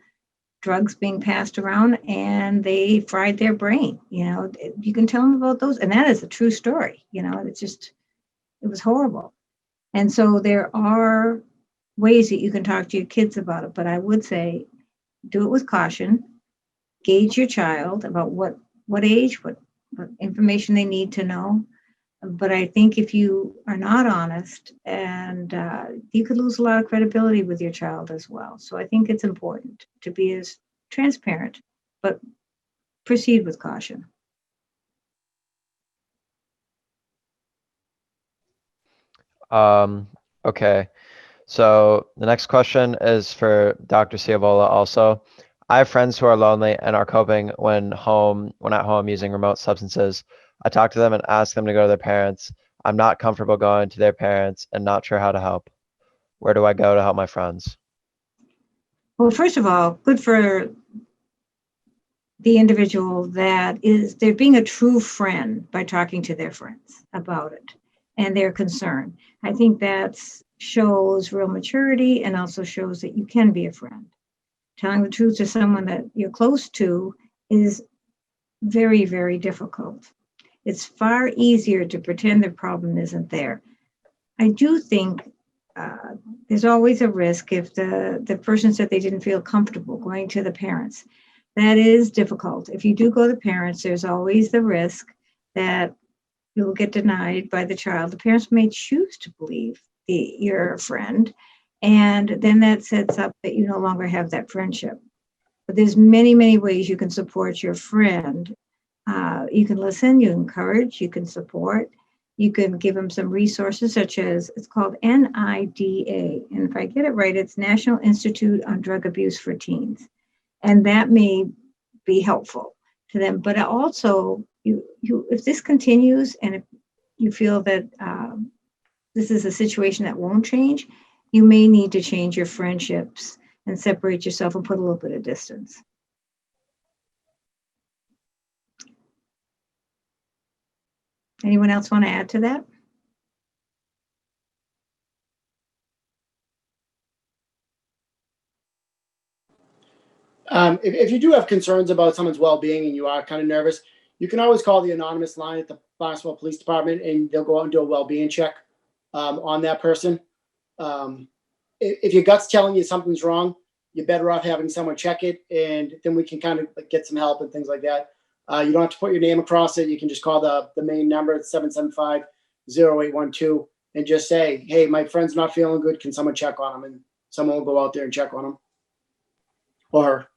drugs being passed around, and they fried their brain. You can tell them about those, and that is a true story. It was horrible. And so there are ways that you can talk to your kids about it, but I would say do it with caution. Gauge your child about what age, what information they need to know. But I think if you are not honest, and you could lose a lot of credibility with your child as well. So I think it's important to be as transparent, but proceed with caution. Okay. So the next question is for Dr. Ciavola also. I have friends who are lonely and are coping when at home using remote substances. I talk to them and ask them to go to their parents. I'm not comfortable going to their parents and not sure how to help. Where do I go to help my friends? Well, first of all, good for the individual they're being a true friend by talking to their friends about it and their concern. I think that shows real maturity and also shows that you can be a friend. Telling the truth to someone that you're close to is very, very difficult. It's far easier to pretend the problem isn't there. I do think there's always a risk if the person said they didn't feel comfortable going to the parents. That is difficult. If you do go to the parents, there's always the risk that you will get denied by the child. The parents may choose to believe your friend, and then that sets up that you no longer have that friendship. But there's many, many ways you can support your friend. You can listen, you encourage, you can support, you can give them some resources such as, it's called NIDA. And if I get it right, it's National Institute on Drug Abuse for Teens. And that may be helpful to them. But also, if this continues and if you feel that this is a situation that won't change, you may need to change your friendships and separate yourself and put a little bit of distance. Anyone else want to add to that? If you do have concerns about someone's well-being and you are kind of nervous, you can always call the anonymous line at the Barnstable Police Department, and they'll go out and do a well-being check on that person. If your gut's telling you something's wrong, you're better off having someone check it, and then we can kind of get some help and things like that. You don't have to put your name across it. You can just call the main number, 775-0812, and just say, hey, my friend's not feeling good. Can someone check on him? And someone will go out there and check on him or her.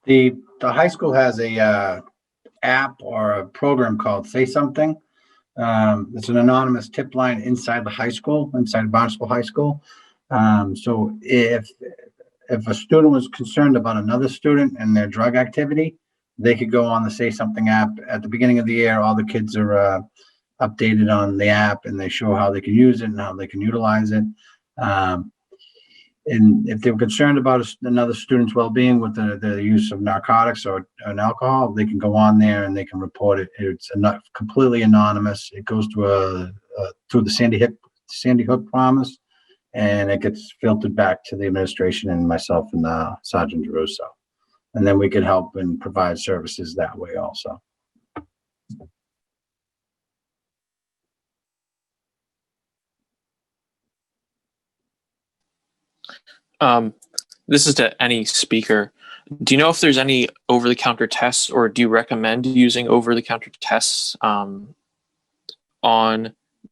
The high school has a app or a program called Say Something. It's an anonymous tip line inside the high school, inside Barnstable High School. So if if a student was concerned about another student and their drug activity, they could go on the Say Something app. At the beginning of the year, all the kids are updated on the app, and they show how they can use it and how they can utilize it. And if they were concerned about another student's well-being with the use of narcotics or an alcohol, they can go on there and they can report it. It's completely anonymous. It goes to through the Sandy Hook promise, and it gets filtered back to the administration and myself and Sergeant DeRusso. And then we could help and provide services that way also. This is to any speaker. Do you know if there's any over-the-counter tests, or do you recommend using over-the-counter tests on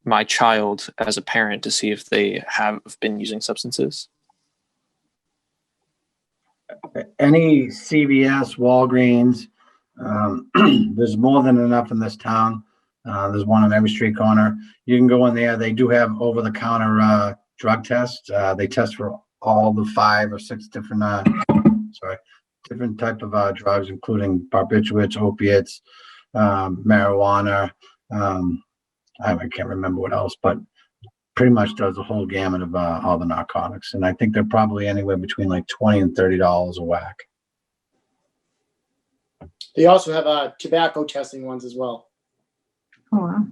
my child as a parent to see if they have been using substances? Any CVS, Walgreens, there's more than enough in this town. There's one on every street corner. You can go in there. They do have over-the-counter drug tests. They test for all the 5 or 6 different different type of drugs, including barbiturates, opiates, marijuana. I can't remember what else, but pretty much does the whole gamut of all the narcotics. And I think they're probably anywhere between like $20 and $30 a whack. They also have tobacco testing ones as well. Oh, wow.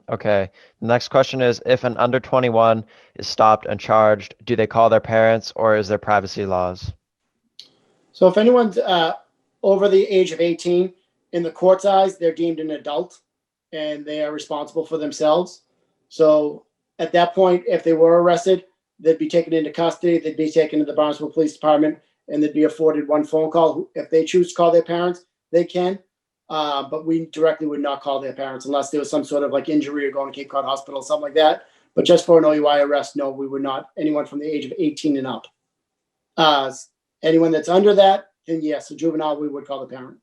Okay. The next question is, if an under 21 is stopped and charged, do they call their parents, or is there privacy laws? So if anyone's over the age of 18, in the court's eyes, they're deemed an adult and they are responsible for themselves. So at that point, if they were arrested, they'd be taken into custody. They'd be taken to the Barnstable Police Department, and they'd be afforded one phone call. If they choose to call their parents, they can. But we directly would not call their parents unless there was some sort of like injury or going to Cape Cod Hospital, something like that. But just for an OUI arrest, no, we would not. Anyone from the age of 18 and up. Anyone that's under that, then yes, a juvenile, we would call the parent.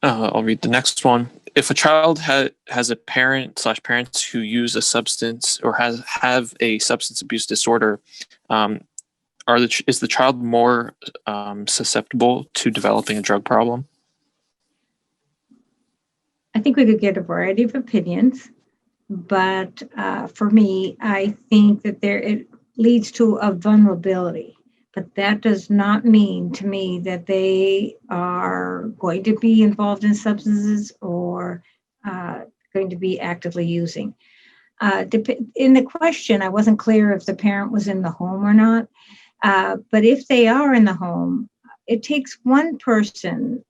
I'll read the next one. If a child has a parents who use a substance or have a substance abuse disorder, is the child more susceptible to developing a drug problem? I think we could get a variety of opinions, but for me, I think that it leads to a vulnerability. But that does not mean to me that they are going to be involved in substances or going to be actively using. In the question, I wasn't clear if the parent was in the home or not. But if they are in the home, it takes one person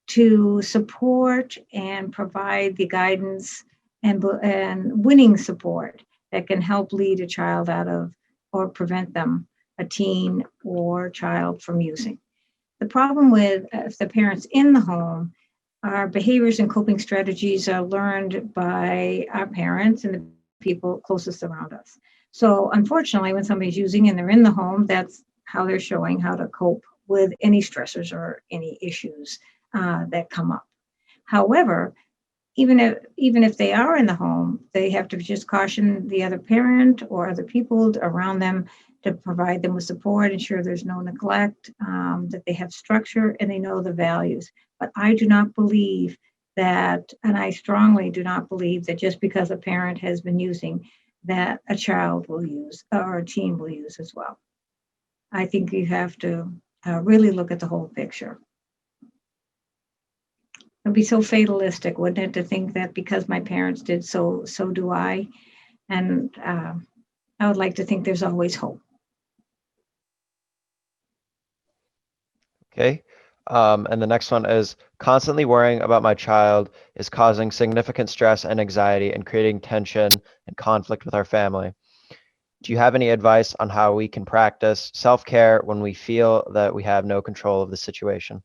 to support and provide the guidance and winning support that can help lead a child out of or prevent them, a teen or child, from using. The problem with if the parent's in the home, our behaviors and coping strategies are learned by our parents and the people closest around us. So unfortunately, when somebody's using and they're in the home, that's how they're showing how to cope with any stressors or any issues that come up. However, even if they are in the home, they have to just caution the other parent or other people around them to provide them with support, ensure there's no neglect, that they have structure and they know the values. But I do not believe that, and I strongly do not believe that just because a parent has been using, that a child will use or a teen will use as well. I think you have to really look at the whole picture. It'd be so fatalistic, wouldn't it, to think that because my parents did so do I. And I would like to think there's always hope. Okay. And the next one is, constantly worrying about my child is causing significant stress and anxiety and creating tension and conflict with our family. Do you have any advice on how we can practice self-care when we feel that we have no control of the situation?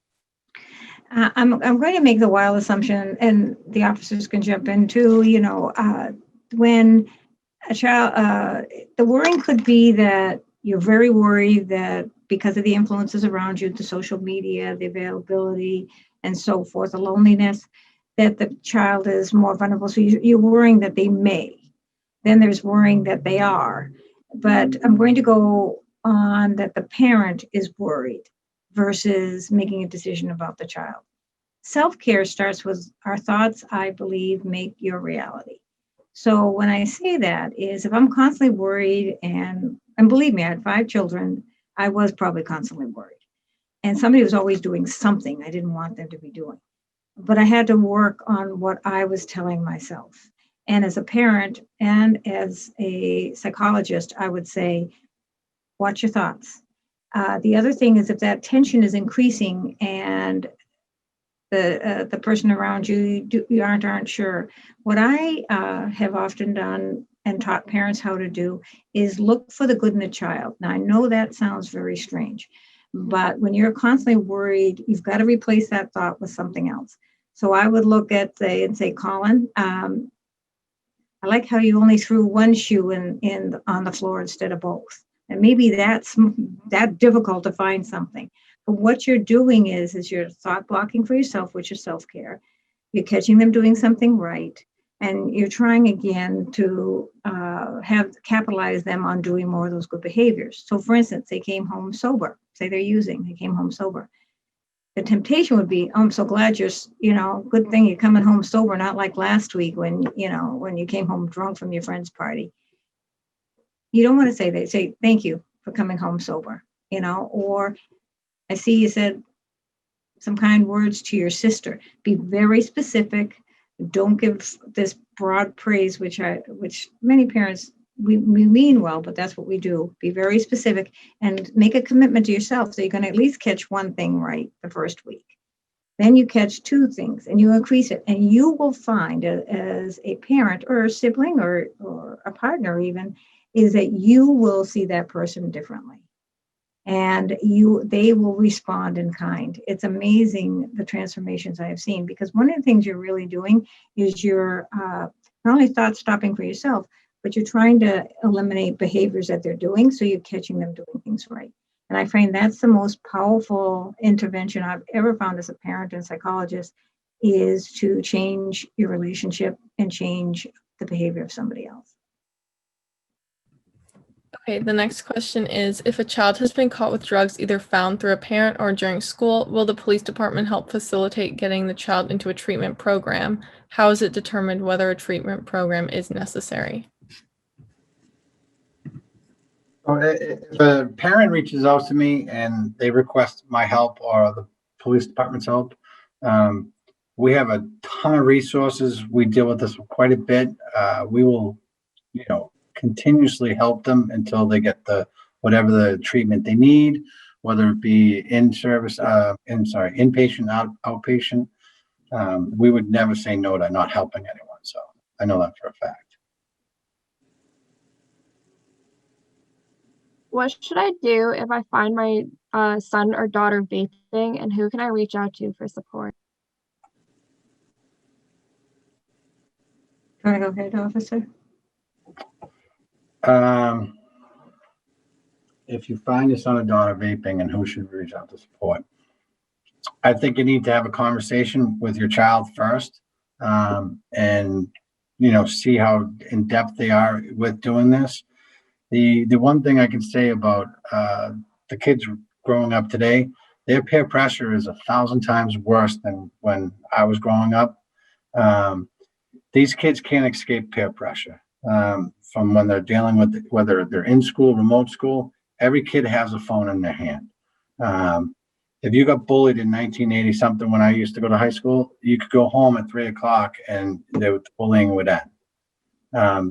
I'm going to make the wild assumption, and the officers can jump in too, when a child, the worrying could be that you're very worried that because of the influences around you, the social media, the availability, and so forth, the loneliness, that the child is more vulnerable. So you're worrying that they may. Then there's worrying that they are. But I'm going to go on that the parent is worried versus making a decision about the child. Self-care starts with our thoughts, I believe, make your reality. So when I say that is if I'm constantly worried, and believe me, I had 5 children, I was probably constantly worried. And somebody was always doing something I didn't want them to be doing. But I had to work on what I was telling myself. And as a parent and as a psychologist, I would say, watch your thoughts. The other thing is if that tension is increasing and the person around you, you aren't sure. What I have often done and taught parents how to do is look for the good in the child. Now, I know that sounds very strange, but when you're constantly worried, you've got to replace that thought with something else. So I would look at and say, Colin, I like how you only threw one shoe on the floor instead of both. And maybe that's that difficult to find something. But what you're doing is you're thought blocking for yourself, which is self-care. You're catching them doing something right. And you're trying again to capitalize them on doing more of those good behaviors. So for instance, they came home sober. Say they came home sober. The temptation would be, oh, I'm so glad good thing you're coming home sober, not like last week when you came home drunk from your friend's party. You don't want to say that. Say, thank you for coming home sober, or I see you said some kind words to your sister. Be very specific. Don't give this broad praise, which many parents, we mean well, but that's what we do. Be very specific and make a commitment to yourself so you can at least catch one thing right the first week. Then you catch 2 things and you increase it. And you will find as a parent or a sibling or a partner even, is that you will see that person differently. And they will respond in kind. It's amazing the transformations I have seen, because one of the things you're really doing is you're not only thought stopping for yourself, but you're trying to eliminate behaviors that they're doing, so you're catching them doing things right. And I find that's the most powerful intervention I've ever found as a parent and psychologist, is to change your relationship and change the behavior of somebody else. Okay, the next question is, if a child has been caught with drugs either found through a parent or during school, will the police department help facilitate getting the child into a treatment program? How is it determined whether a treatment program is necessary? If a parent reaches out to me and they request my help or the police department's help, we have a ton of resources. We deal with this quite a bit. We will, continuously help them until they get whatever the treatment they need, whether it be inpatient, outpatient. We would never say no to not helping anyone. So I know that for a fact. What should I do if I find my son or daughter vaping, and who can I reach out to for support? Can I go ahead, officer? If you find your son or daughter vaping, and who should reach out to support? I think you need to have a conversation with your child first, and see how in depth they are with doing this. The one thing I can say about the kids growing up today, their peer pressure is 1,000 times worse than when I was growing up. These kids can't escape peer pressure from when they're dealing with whether they're in school, remote school. Every kid has a phone in their hand. If you got bullied in 1980 something when I used to go to high school, you could go home at 3 o'clock and the bullying would end.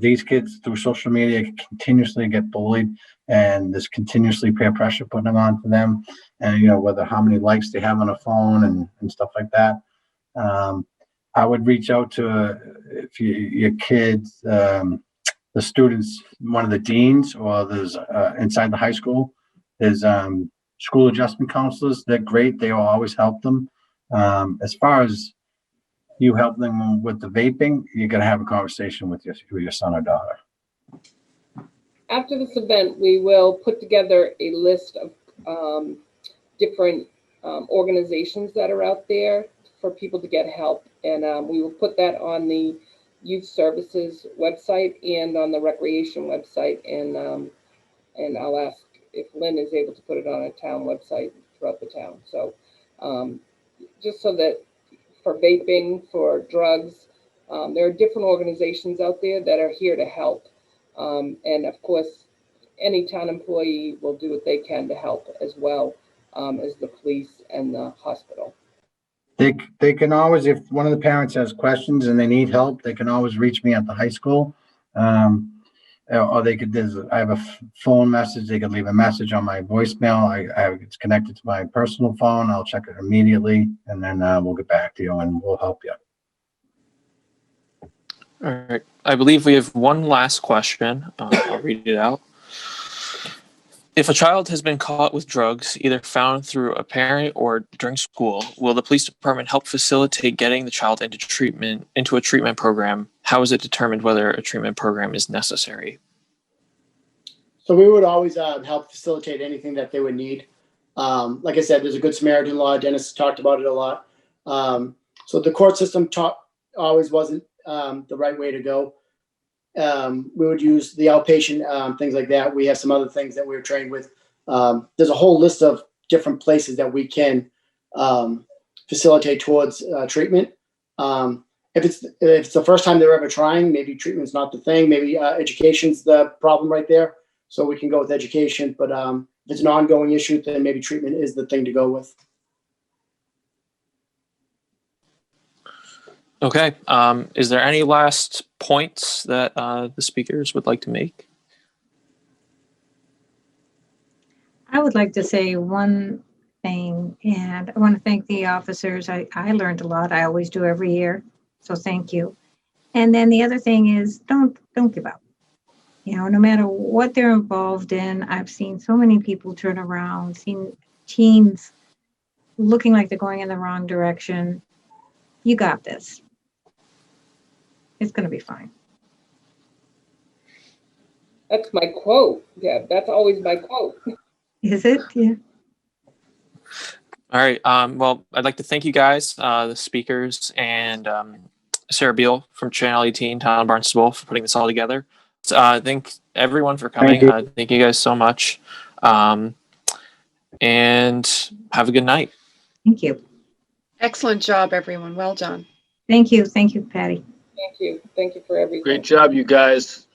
These kids through social media continuously get bullied, and there's continuously peer pressure putting on to them, and whether how many likes they have on a phone and stuff like that. I would reach out to if your kids, the students, one of the deans, or there's inside the high school, there's school adjustment counselors. They're great. They will always help them. As far as you help them with the vaping, you got to have a conversation with your son or daughter. After this event, we will put together a list of different organizations that are out there for people to get help. And we will put that on the Youth Services website and on the Recreation website. And I'll ask if Lynn is able to put it on a town website throughout the town. So just so that for vaping, for drugs, there are different organizations out there that are here to help. And of course, any town employee will do what they can to help as well as the police and the hospital. They can always, if one of the parents has questions and they need help, they can always reach me at the high school. Or they could, I have a phone message. They could leave a message on my voicemail. It's connected to my personal phone. I'll check it immediately, and then we'll get back to you and we'll help you. All right. I believe we have one last question. I'll read it out. If a child has been caught with drugs, either found through a parent or during school, will the police department help facilitate getting the child into a treatment program? How is it determined whether a treatment program is necessary? So we would always help facilitate anything that they would need. Like I said, there's a Good Samaritan law. Dennis talked about it a lot. So the court system always wasn't the right way to go. We would use the outpatient, things like that. We have some other things that we were trained with. There's a whole list of different places that we can facilitate towards treatment. If it's the first time they're ever trying, maybe treatment's not the thing. Maybe education's the problem right there. So we can go with education. But if it's an ongoing issue, then maybe treatment is the thing to go with. Okay. Is there any last points that the speakers would like to make? I would like to say one thing, and I want to thank the officers. I learned a lot. I always do every year. So thank you. And then the other thing is don't give up. You know, no matter what they're involved in, I've seen so many people turn around, seen teens looking like they're going in the wrong direction. You got this. It's going to be fine. That's my quote. Yeah, that's always my quote. Is it? Yeah. All right. Well, I'd like to thank you guys, the speakers, and Sarah Beal from Channel 18, Town of Barnstable, for putting this all together. So, thank everyone for coming. Thank you guys so much. And have a good night. Thank you. Excellent job, everyone. Well done. Thank you. Thank you, Patty. Thank you. Thank you for everything. Great job, you guys.